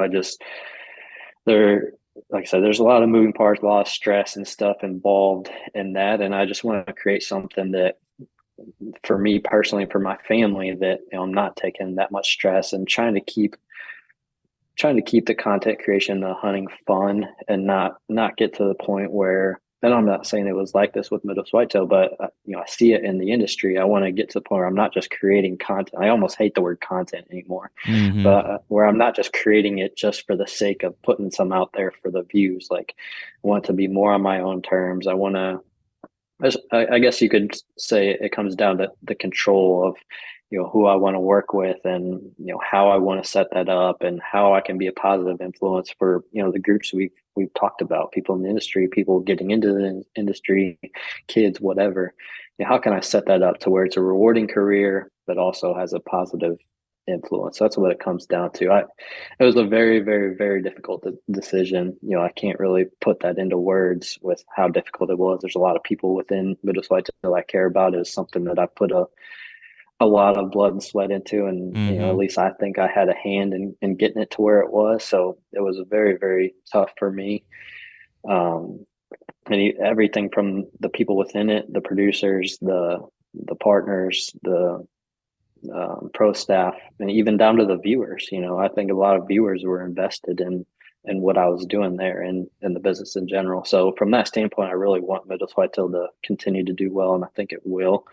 like I said, there's a lot of moving parts, a lot of stress and stuff involved in that. And I just want to create something that, for me personally, for my family, that, you know, I'm not taking that much stress, and trying to keep the content creation, the hunting fun, and not get to the point where, and I'm not saying it was like this with Midwest Whitetail, but you know, I see it in the industry. I want to get to the point where I'm not just creating content. I almost hate the word content anymore, but where I'm not just creating it just for the sake of putting some out there for the views. Like, I want to be more on my own terms. I guess you could say it comes down to the control of, you know, who I want to work with, and, you know, how I want to set that up, and how I can be a positive influence for, you know, the groups we've talked about, people in the industry, people getting into the industry, kids, whatever. You know, how can I set that up to where it's a rewarding career, but also has a positive influence? That's what it comes down to. It was a very, very, very difficult decision. You know, I can't really put that into words with how difficult it was. There's a lot of people within Midwest Whitetail I care about. It was something that I put a lot of blood and sweat into, and you know, at least I think I had a hand in getting it to where it was. So it was very, very tough for me. And everything from the people within it, the producers, the partners, the pro staff, and even down to the viewers. You know, I think a lot of viewers were invested in what I was doing there, and the business in general. So from that standpoint, I really want Midwest Whitetail to continue to do well, and I think it will.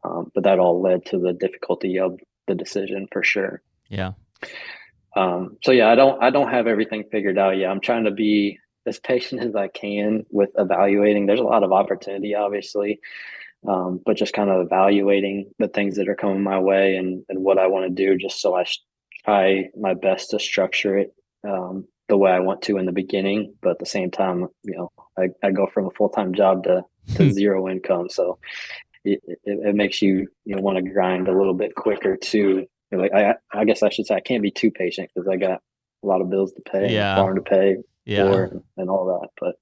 But that all led to the difficulty of the decision, for sure. Yeah. So yeah, I don't have everything figured out yet. I'm trying to be as patient as I can with evaluating. There's a lot of opportunity, obviously, but just kind of evaluating the things that are coming my way and what I want to do, just so I try my best to structure it the way I want to in the beginning. But at the same time, I go from a full-time job to zero income, so it makes you want to grind a little bit quicker too. Like I guess I should say I can't be too patient because I got a lot of bills to pay and a Yeah. farm to pay for and all that. But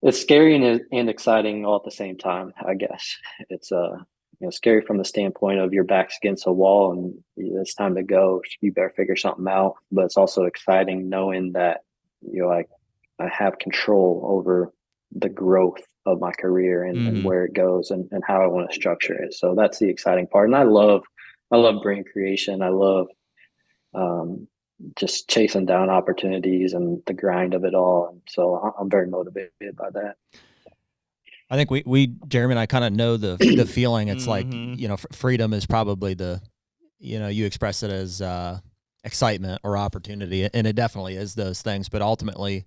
it's scary and exciting all at the same time. I guess it's scary from the standpoint of your back's against a wall and it's time to go. You better figure something out. But it's also exciting knowing that I have control over the growth of my career and where it goes and how I want to structure it. So that's the exciting part. And I love brain creation. I love just chasing down opportunities and the grind of it all. And so I'm very motivated by that. I think we Jeremy and I kind of know the feeling. It's like, freedom is probably you express it as excitement or opportunity, and it definitely is those things. But ultimately,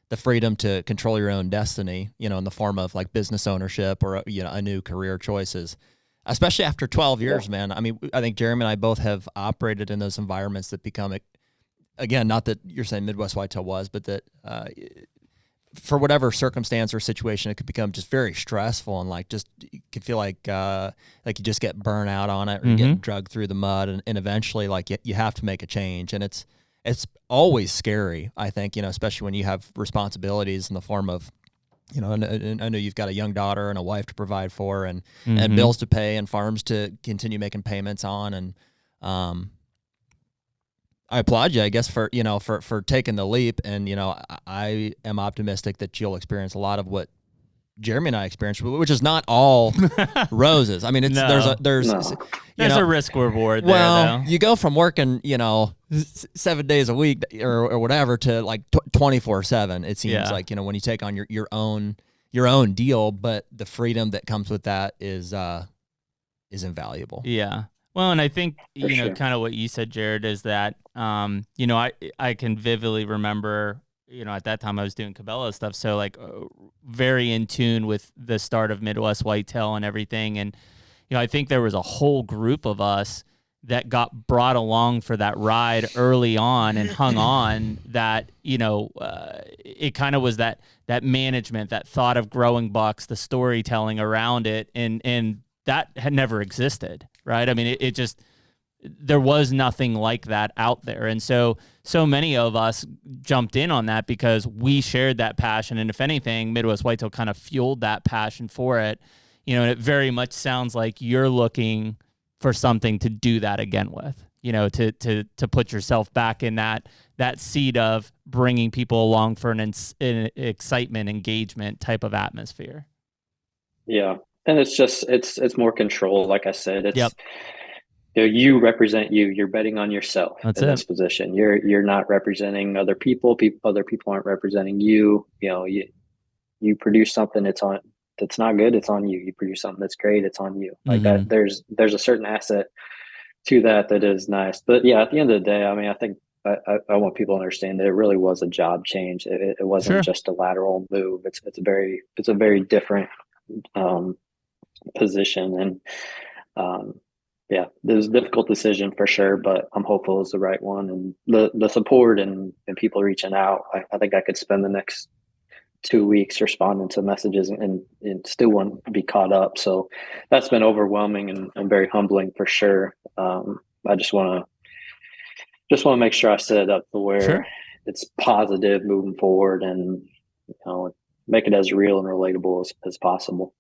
the freedom to control your own destiny, in the form of like business ownership or a new career choices, especially after 12 years, man. I mean, I think Jeremy and I both have operated in those environments that become, again, not that you're saying Midwest Whitetail was, but that for whatever circumstance or situation, it could become just very stressful and you could feel like you just get burnt out on it or you get dragged through the mud, and eventually you have to make a change. And it's always scary, I think, especially when you have responsibilities in the form of, and I know you've got a young daughter and a wife to provide for and bills to pay and farms to continue making payments on. And I applaud you, I guess, for taking the leap. And, I am optimistic that you'll experience a lot of what Jeremy and I experienced, which is not all roses. I mean, there's a risk reward there. Well, though. you go from working, 7 days a week or whatever to like 24/7. It seems like, when you take on your own deal, but the freedom that comes with that is invaluable. Yeah. Well, and I think, sure. kind of what you said, Jared, is that, I can vividly remember, at that time I was doing Cabela stuff. So like very in tune with the start of Midwest Whitetail and everything. And, I think there was a whole group of us that got brought along for that ride early on and hung on that, it kind of was that management, that thought of growing bucks, the storytelling around it. And that had never existed. Right. I mean, it just, there was nothing like that out there. And so many of us jumped in on that because we shared that passion. And if anything, Midwest Whitetail kind of fueled that passion for it. And it very much sounds like you're looking for something to do that again with, to put yourself back in that seat of bringing people along for an excitement, engagement type of atmosphere. Yeah. And it's more control. Like I said, it's, you represent you're betting on yourself. That's in it. This position. You're not representing other people. Other people aren't representing you. You produce something that's not good. It's on you. You produce something that's great. It's on you. Like that. There's a certain asset to that is nice. But yeah, at the end of the day, I mean, I think I want people to understand that it really was a job change. It wasn't just a lateral move. It's a very different position. And it was a difficult decision for sure, but I'm hopeful it was the right one. And the support and people reaching out, I think I could spend the next 2 weeks responding to messages and still want to be caught up. So that's been overwhelming and very humbling for sure. I just want to make sure I set it up to where it's positive moving forward and make it as real and relatable as possible.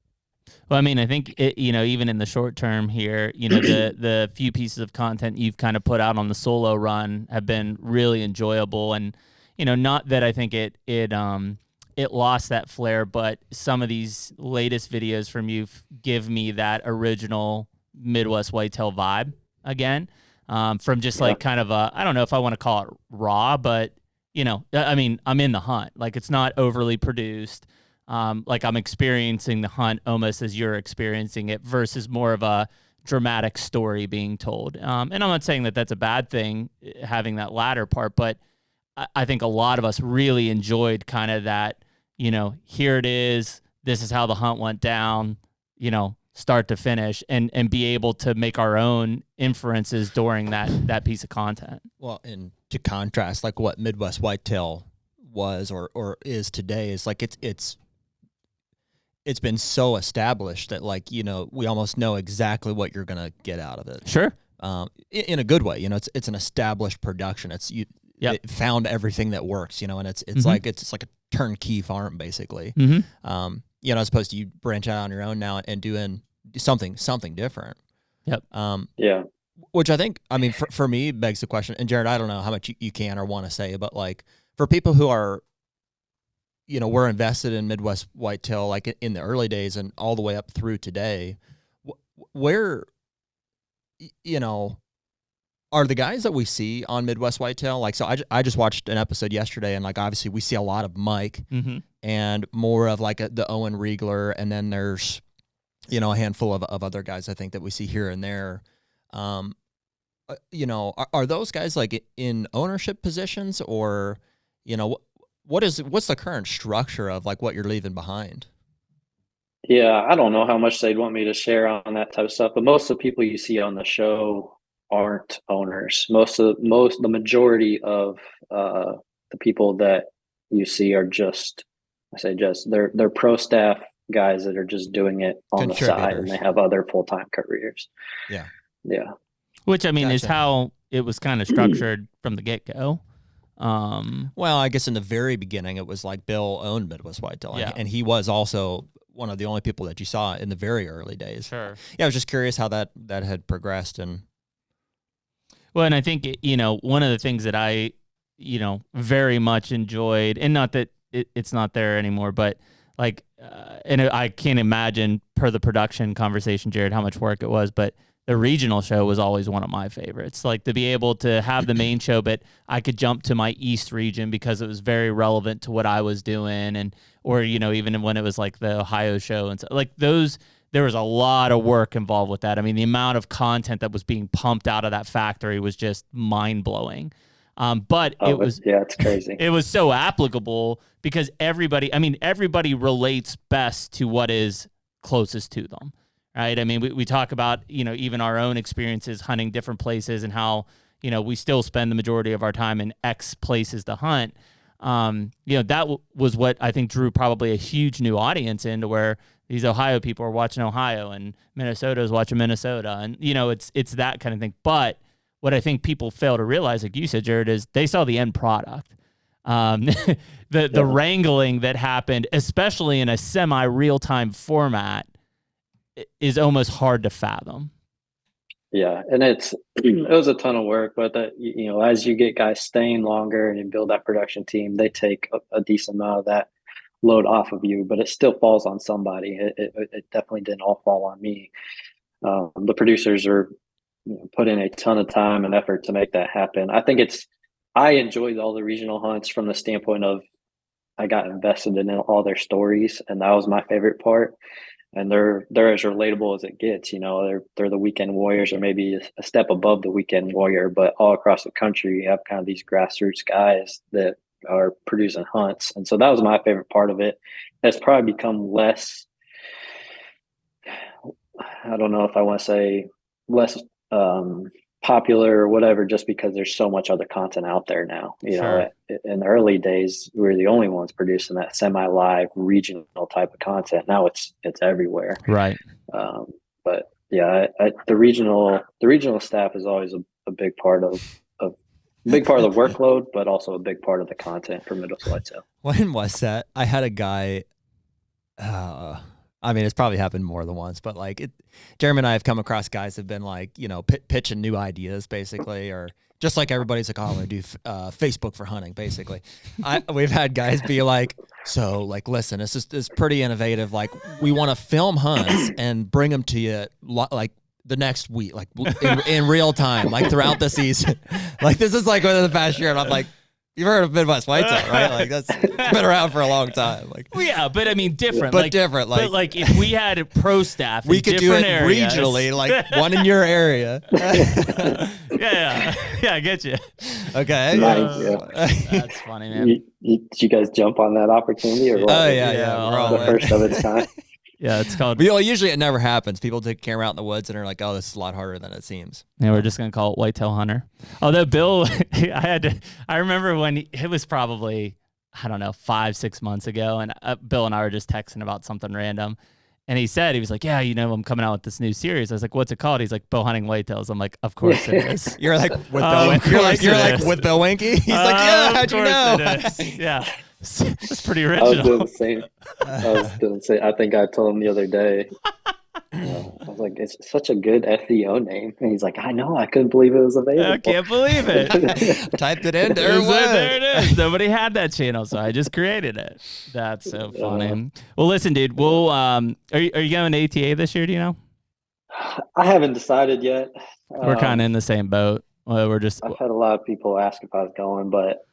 Well, I mean, I think even in the short term here, the few pieces of content you've kind of put out on the solo run have been really enjoyable, and not that I think it lost that flair, but some of these latest videos from you give me that original Midwest Whitetail vibe again, from just like kind of I don't know if I want to call it raw, but I mean, I'm in the hunt, like it's not overly produced. Like I'm experiencing the hunt almost as you're experiencing it versus more of a dramatic story being told. And I'm not saying that that's a bad thing, having that latter part, but I think a lot of us really enjoyed kind of that, here it is, this is how the hunt went down, start to finish, and be able to make our own inferences during that piece of content. Well, and to contrast, like what Midwest Whitetail was or is today, is like it's been so established that, like, we almost know exactly what you're gonna get out of it. Sure. In a good way, it's an established production. It found everything that works, and it's like a turnkey farm basically. As opposed to you branch out on your own now and doing something different. Yep. Which I think, for me, begs the question. And Jared, I don't know how much you can or want to say, but like for people who are, we're invested in Midwest Whitetail, like in the early days and all the way up through today, where, are the guys that we see on Midwest Whitetail, like, so I just watched an episode yesterday, and like obviously we see a lot of Mike and more of like the Owen Riegler, and then there's a handful of other guys I think that we see here and there. Are those guys like in ownership positions, or what's the current structure of like what you're leaving behind? Yeah, I don't know how much they'd want me to share on that type of stuff, but most of the people you see on the show aren't owners. The majority of the people that you see are they're pro staff guys that are just doing it on the side, and they have other full-time careers. Yeah. Which is how it was kind of structured from the get-go. Well, I guess in the very beginning it was like Bill owned Midwest Whitetail, and he was also one of the only people that you saw in the very early days. Sure. Yeah, I was just curious how that had progressed. Well, and I think, one of the things that I, very much enjoyed, and not that it's not there anymore, but like, and I can't imagine per the production conversation, Jared, how much work it was, but the regional show was always one of my favorites. Like to be able to have the main show, but I could jump to my East region because it was very relevant to what I was doing, or even when it was like the Ohio show and so, like those. There was a lot of work involved with that. The amount of content that was being pumped out of that factory was just mind-blowing. But it's crazy. It was so applicable because everybody relates best to what is closest to them, right? We talk about, even our own experiences hunting different places and how, we still spend the majority of our time in X places to hunt. That was what I think drew probably a huge new audience into where these Ohio people are watching Ohio and Minnesota is watching Minnesota. And, it's that kind of thing. But what I think people fail to realize, like you said, Jared, is they saw the end product. The wrangling that happened, especially in a semi-real-time format, is almost hard to fathom. Yeah, and it was a ton of work, but as you get guys staying longer and you build that production team, they take a decent amount of that load off of you, but it still falls on somebody. It definitely didn't all fall on me. The producers are put in a ton of time and effort to make that happen. I enjoyed all the regional hunts from the standpoint of I got invested in all their stories, and that was my favorite part. And they're as relatable as it gets. They're the weekend warriors, or maybe a step above the weekend warrior, but all across the country you have kind of these grassroots guys that are producing hunts. And so that was my favorite part of it. It's probably become less, I don't know if I want to say less popular or whatever, just because there's so much other content out there now. Sure. In the early days, we were the only ones producing that semi-live regional type of content. Now it's everywhere. Right. But yeah, the regional staff is always a big part of the workload, but also a big part of the content for Midwest Whitetail. When was that? I had a guy, it's probably happened more than once, but like Jeremy and I have come across guys that have been like, pitching new ideas basically, or just like everybody's like, oh, I'm going to do Facebook for hunting, basically. We've had guys be like, so like, listen, this is pretty innovative. Like we want to film hunts and bring them to you like the next week, like in real time, like throughout the season. Like this is like within the past year. And I'm like, You've heard of Midwest Whitetail, right? Like that's been around for a long time. Like, well, yeah, but I mean, different. but like, different. Like, but like if we had a pro staff, we in could do it areas, regionally, like one in your area. yeah, I get you. Okay. Nice, That's funny, man. Did you guys jump on that opportunity or what? Oh yeah. We're all the first of its kind. Yeah, it's called. Well, usually it never happens. People take camera out in the woods and are like, "Oh, this is a lot harder than it seems." Yeah, we're just gonna call it Whitetail Hunter. Although Bill, I remember when it was probably, I don't know, 5-6 months ago, and Bill and I were just texting about something random, and he was like, "Yeah, I'm coming out with this new series." I was like, "What's it called?" He's like, "Bow Hunting Whitetails." I'm like, "Of course it is." You're like with Bill. You're like with Bill Winky. He's like, "Yeah, how'd you know?" Yeah. That's pretty I original. was doing the same. I think I told him the other day. I was like, it's such a good SEO name. And he's like, I know. I couldn't believe it was available. I can't believe it. Typed it in. There it is. Nobody had that channel, so I just created it. That's so funny. Well, listen, dude. We'll are you going to ATA this year? Do you know? I haven't decided yet. We're kind of in the same boat. I've had a lot of people ask if I was going, but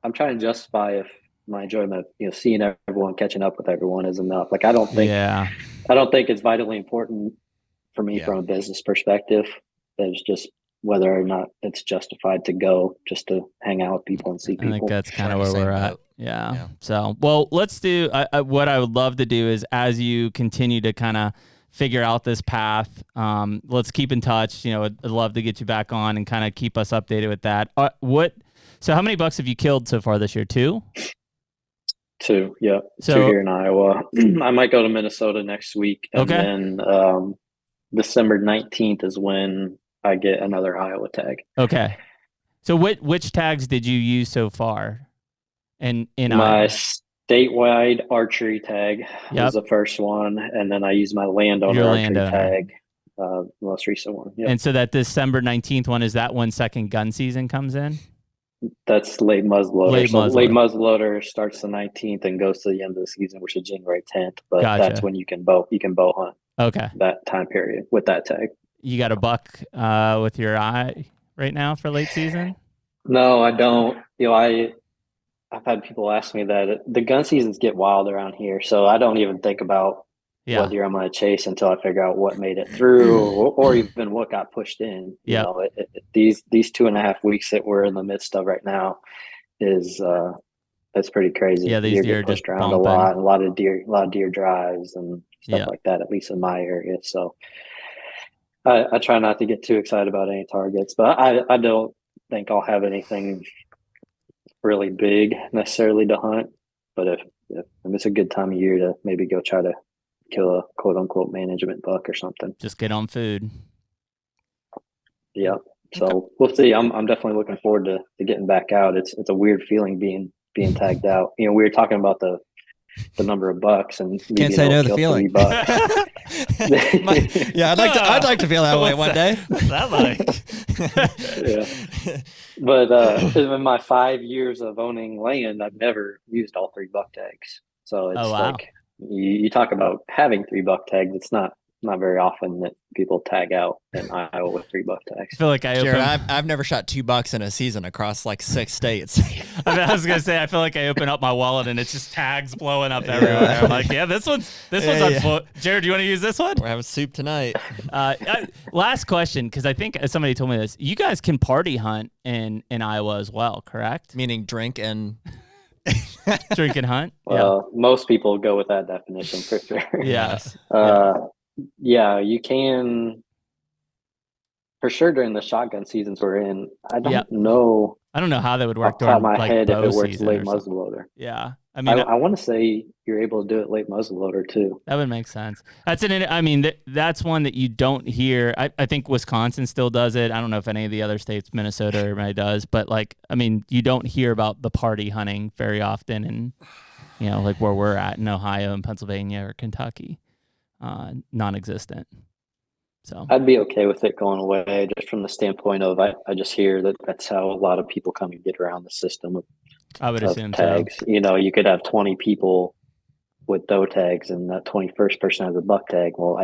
I'm trying to justify if my enjoyment of seeing everyone, catching up with everyone is enough. Like I don't think it's vitally important for me from a business perspective. It's just whether or not it's justified to go just to hang out with people and see people. I think that's kind of where we're at. Yeah. So, well, let's do what I would love to do is as you continue to kind of figure out this path, let's keep in touch. I'd love to get you back on and kind of keep us updated with that. So how many bucks have you killed so far this year? 2? 2, yeah. So, 2 here in Iowa. I might go to Minnesota next week. And then December 19th is when I get another Iowa tag. Okay. So which tags did you use so far in my Iowa? Statewide archery tag was the first one. And then I used my landowner archery tag. The most recent one. Yep. And so that December 19th one, is that when second gun season comes in? That's late muzzleloader. Late muzzleloader starts the 19th and goes to the end of the season, which is January 10th. But that's when you can bow hunt. Okay. That time period with that tag. You got a buck with your eye right now for late season? No, I don't. I've had people ask me that. The gun seasons get wild around here, so I don't even think about what deer I'm going to chase until I figure out what made it through or even what got pushed in. These 2.5 weeks that we're in the midst of right now is that's pretty crazy. Yeah, these deer get pushed just around a lot of deer drives and stuff like that, at least in my area. So I try not to get too excited about any targets, but I don't think I'll have anything really big necessarily to hunt. But if it's a good time of year to maybe go try to kill a quote unquote management buck or something. Just get on food. Yeah. So we'll see. I'm definitely looking forward to getting back out. It's a weird feeling being tagged out. We were talking about the number of bucks and can't say no to the feeling. I'd like to feel that way one day. What's that like? Yeah. But in my 5 years of owning land, I've never used all 3 buck tags. So it's like you talk about having 3 buck tags. It's not very often that people tag out in Iowa with 3 buck tags. I feel like I've never shot 2 bucks in a season across like 6 states. I was gonna say I feel like I open up my wallet and it's just tags blowing up everywhere. I'm like, this one's on foot. Jared, do you want to use this one? We're having soup tonight. Last question, because I think somebody told me this. You guys can party hunt in Iowa as well, correct? Meaning drink and drink and hunt. Well, most people go with that definition for sure. Yes. Yeah, you can for sure during the shotgun seasons we're in. I don't know. I don't know how that would work during my like head if it works season late muzzleloader. Yeah, I mean, I want to say you're able to do it late muzzleloader too. That would make sense. That's one that you don't hear. I think Wisconsin still does it. I don't know if any of the other states, Minnesota, everybody does, but you don't hear about the party hunting very often, and like where we're at in Ohio and Pennsylvania or Kentucky. Non-existent. So I'd be okay with it going away, just from the standpoint of I just hear that's how a lot of people come and get around the system with I would assume tags. So. You could have 20 people with doe tags, and that 21st person has a buck tag. Well,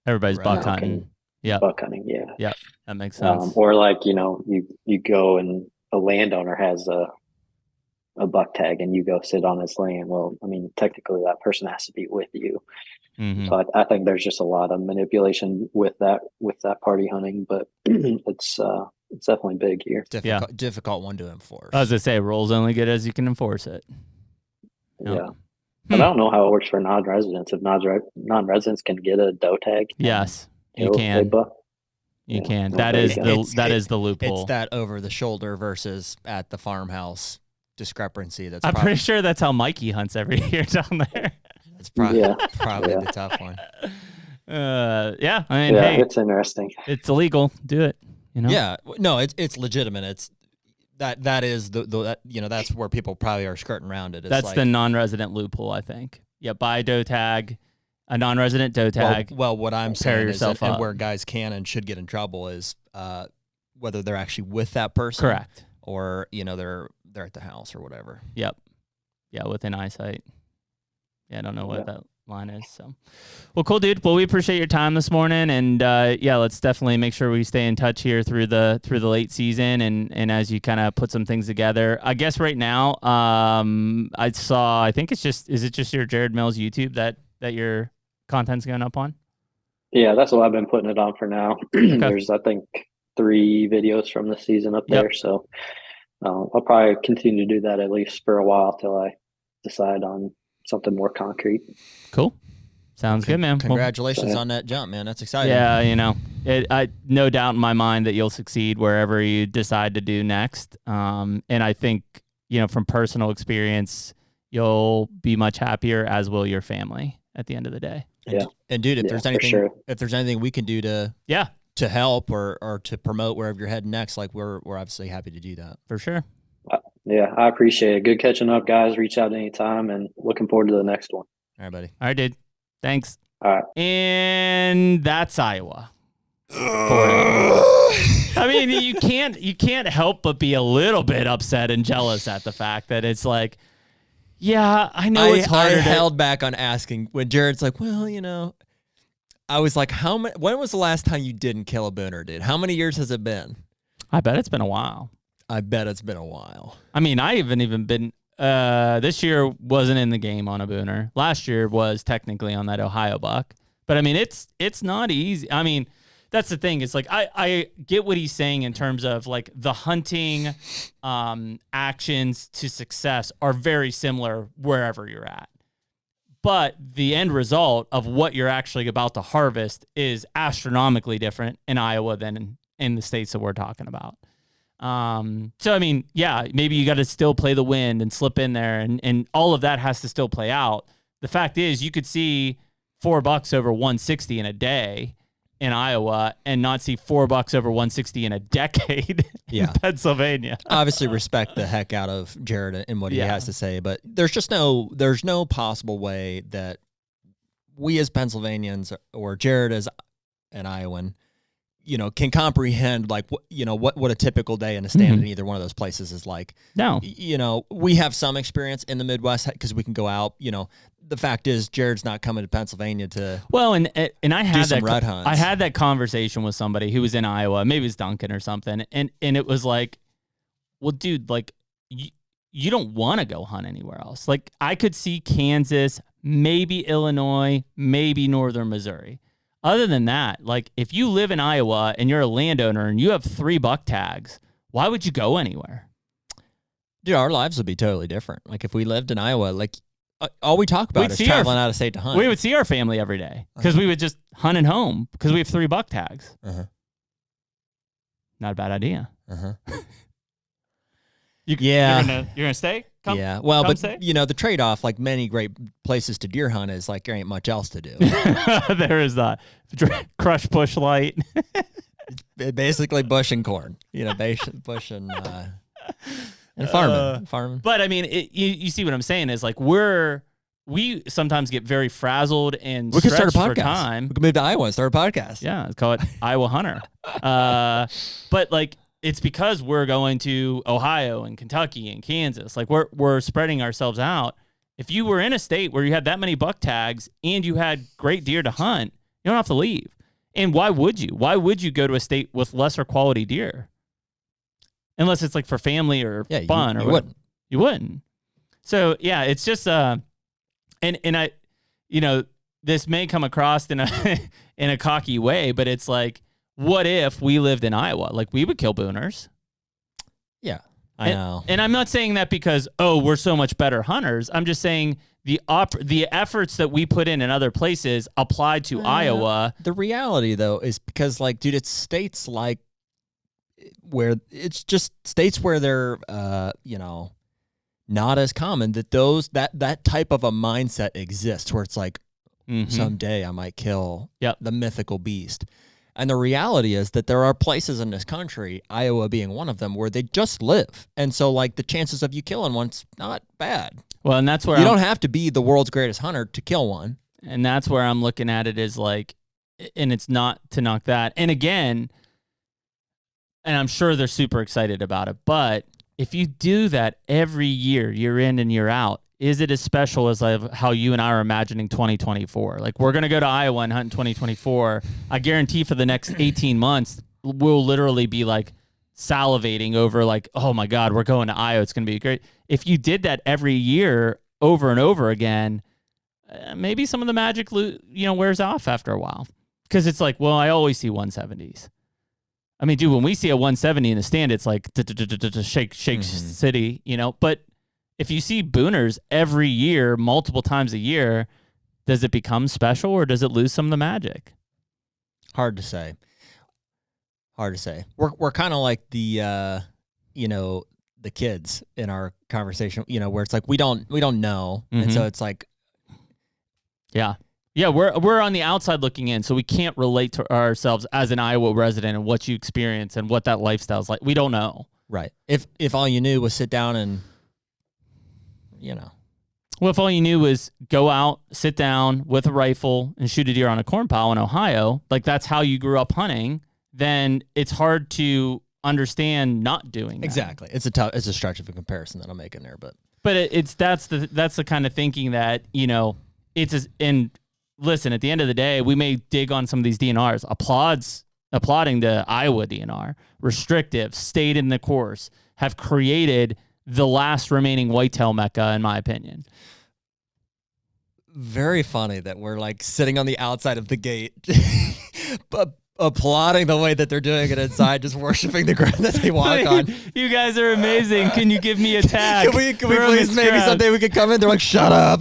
everybody's buck hunting. Yeah, buck hunting. Yeah, that makes sense. Or you go and a landowner has a buck tag and you go sit on his land. Well, I mean, technically that person has to be with you. Mm-hmm. So I think there's just a lot of manipulation with that party hunting, but it's definitely big here. Difficult one to enforce. As I say, rules only good as you can enforce it. Yeah. But I don't know how it works for non-residents. If non-residents can get a doe tag. Yes, you can. You can. That is the loophole. It's that over the shoulder versus at the farmhouse discrepancy. I'm pretty sure that's how Mikey hunts every year down there. It's probably the tough one. Yeah. I mean, hey, it's interesting. It's illegal. Do it. You know. Yeah. No, it's legitimate. It's that is that that's where people probably are skirting around it. It's that's the non-resident loophole, I think. Yeah. Buy a doe tag, a non-resident doe tag. Well, what I'm saying is yourself and up. where guys can and should get in trouble is whether they're actually with that person, correct, or they're at the house or whatever. Yep. Yeah, within eyesight. Yeah, I don't know what that line is. So, well, cool, dude. Well, we appreciate your time this morning, and let's definitely make sure we stay in touch here through the late season, and as you kind of put some things together. I guess right now, I think is it just your Jared Mills YouTube that your content's going up on? Yeah, that's what I've been putting it on for now. Okay. There's, I think, 3 videos from the season up there, so I'll probably continue to do that at least for a while till I decide on something more concrete. Cool. Sounds good, man. Congratulations on that jump, man. That's exciting. Yeah, I no doubt in my mind that you'll succeed wherever you decide to do next. And I think, from personal experience, you'll be much happier, as will your family at the end of the day. And dude, if there's anything we can do to help or to promote wherever you're heading next, like we're obviously happy to do that. For sure. Yeah, I appreciate it. Good catching up, guys. Reach out anytime, and looking forward to the next one. All right, buddy. All right, dude. Thanks. All right. And that's Iowa. I mean, you can't help but be a little bit upset and jealous at the fact that it's like, yeah, I know it's harder. I held back on asking when Jared's like, well, I was like, when was the last time you didn't kill a booner, dude? How many years has it been? I bet it's been a while. I bet it's been a while. I mean, I haven't even been this year wasn't in the game on a booner. Last year was technically on that Ohio buck. But I mean, it's not easy. I mean, that's the thing. It's like I get what he's saying in terms of like the hunting actions to success are very similar wherever you're at. But the end result of what you're actually about to harvest is astronomically different in Iowa than in the states that we're talking about. So, I mean, yeah, maybe you got to still play the wind and slip in there and all of that has to still play out. The fact is you could see $4 over 160 in a day in Iowa and not see $4 over 160 in a decade in Pennsylvania. Obviously respect the heck out of Jared and what he has to say, but there's no possible way that we as Pennsylvanians or Jared as an Iowan, can comprehend like what a typical day in a stand in either one of those places is like. No, we have some experience in the Midwest because we can go out. The fact is Jared's not coming to Pennsylvania to I had some rut hunts. I had that conversation with somebody who was in Iowa, maybe it was Duncan or something, and it was like, well, dude, like you don't want to go hunt anywhere else. Like I could see Kansas, maybe Illinois, maybe northern Missouri. Other than that, like if you live in Iowa and you're a landowner and you have 3 buck tags, why would you go anywhere? Dude, our lives would be totally different. Like if we lived in Iowa, like all we talk about is traveling out of state to hunt. We would see our family every day because we would just hunt at home because we have 3 buck tags. Not a bad idea. You're gonna stay? Come stay? The trade-off, like many great places to deer hunt, is like there ain't much else to do. There is that crush bush light. Basically bush and corn. Bush and farming. But I mean, you see what I'm saying is like we sometimes get very frazzled and we can start a podcast. For time. We can move to Iowa and start a podcast. Yeah, let's call it Iowa Hunter. But like it's because we're going to Ohio and Kentucky and Kansas. Like we're spreading ourselves out. If you were in a state where you had that many buck tags and you had great deer to hunt, you don't have to leave. And why would you? Why would you go to a state with lesser quality deer? unless it's like for family or fun or you wouldn't. You wouldn't. So yeah, it's just and I, this may come across in a cocky way, but it's like, what if we lived in Iowa? Like, we would kill booners. Yeah, I know. And I'm not saying that because, we're so much better hunters. I'm just saying the efforts that we put in other places applied to Iowa. The reality, though, is because, like, dude, it's states like where it's just states where they're, not as common that that type of a mindset exists where it's like, someday I might kill the mythical beast. And the reality is that there are places in this country, Iowa being one of them, where they just live. And so, like, the chances of you killing one's not bad. Well, and that's where you don't have to be the world's greatest hunter to kill one. And that's where I'm looking at it is like, and it's not to knock that. And again, and I'm sure they're super excited about it, but if you do that every year, year in and year out, is it as special as how you and I are imagining 2024? Like, we're going to go to Iowa and hunt in 2024. I guarantee for the next 18 months, we'll literally be like salivating over like, oh my God, we're going to Iowa. It's going to be great. If you did that every year over and over again, maybe some of the magic, wears off after a while. Because it's like, well, I always see 170s. I mean, dude, when we see a 170 in the stand, it's like shake city, But if you see booners every year, multiple times a year, does it become special or does it lose some of the magic? Hard to say. We're kind of like the the kids in our conversation, where it's like we don't know, and so it's like, yeah, we're on the outside looking in, so we can't relate to ourselves as an Iowa resident and what you experience and what that lifestyle is like. We don't know, right? If all you knew was sit down and well, if all you knew was go out, sit down with a rifle and shoot a deer on a corn pile in Ohio, like that's how you grew up hunting, then it's hard to understand not doing that. Exactly. It's a stretch of a comparison that I'm making there, but that's the kind of thinking that, and listen, at the end of the day, we may dig on some of these DNRs, applauding the Iowa DNR, Restrictive, stayed in the course, have created the last remaining whitetail mecca, in my opinion. Very funny that we're like sitting on the outside of the gate, but applauding the way that they're doing it inside, just worshiping the ground that they walk on. You guys are amazing. Can you give me a tag? Can we please, maybe someday we could come in? They're like, shut up.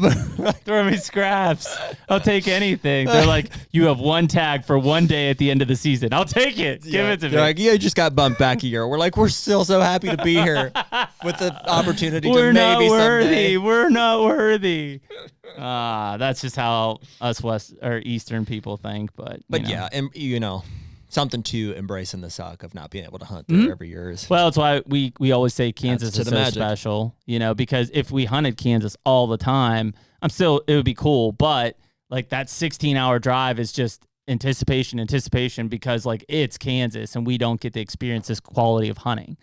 Throw me scraps. I'll take anything. They're like, you have one tag for one day at the end of the season. I'll take it. Give it to me. They're like, you just got bumped back a year. We're like, we're still so happy to be here with the opportunity to maybe someday. We're not worthy. That's just how us West or Eastern people think. But yeah, and something to embrace in the suck of not being able to hunt there every year is. Well, that's why we always say Kansas is so special, because if we hunted Kansas all the time, it would be cool. But like that 16-hour drive is just anticipation, because like it's Kansas and we don't get to experience this quality of hunting.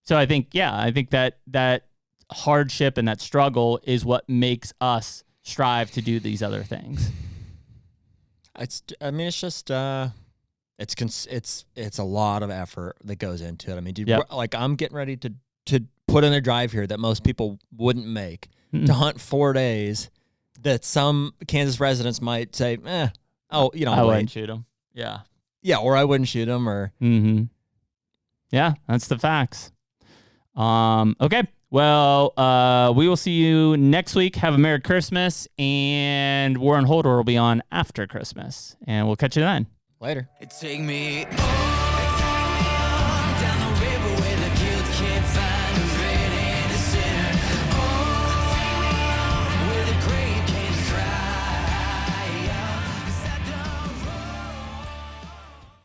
So I think that hardship and that struggle is what makes us strive to do these other things. It's just it's a lot of effort that goes into it. I mean, dude, like I'm getting ready to put in a drive here that most people wouldn't make to hunt 4 days. That some Kansas residents might say, I wouldn't shoot them. Yeah, or I wouldn't shoot them, or yeah, that's the facts. Okay. Well, we will see you next week. Have a Merry Christmas, and War on Holder will be on after Christmas, and we'll catch you then. Later. Take me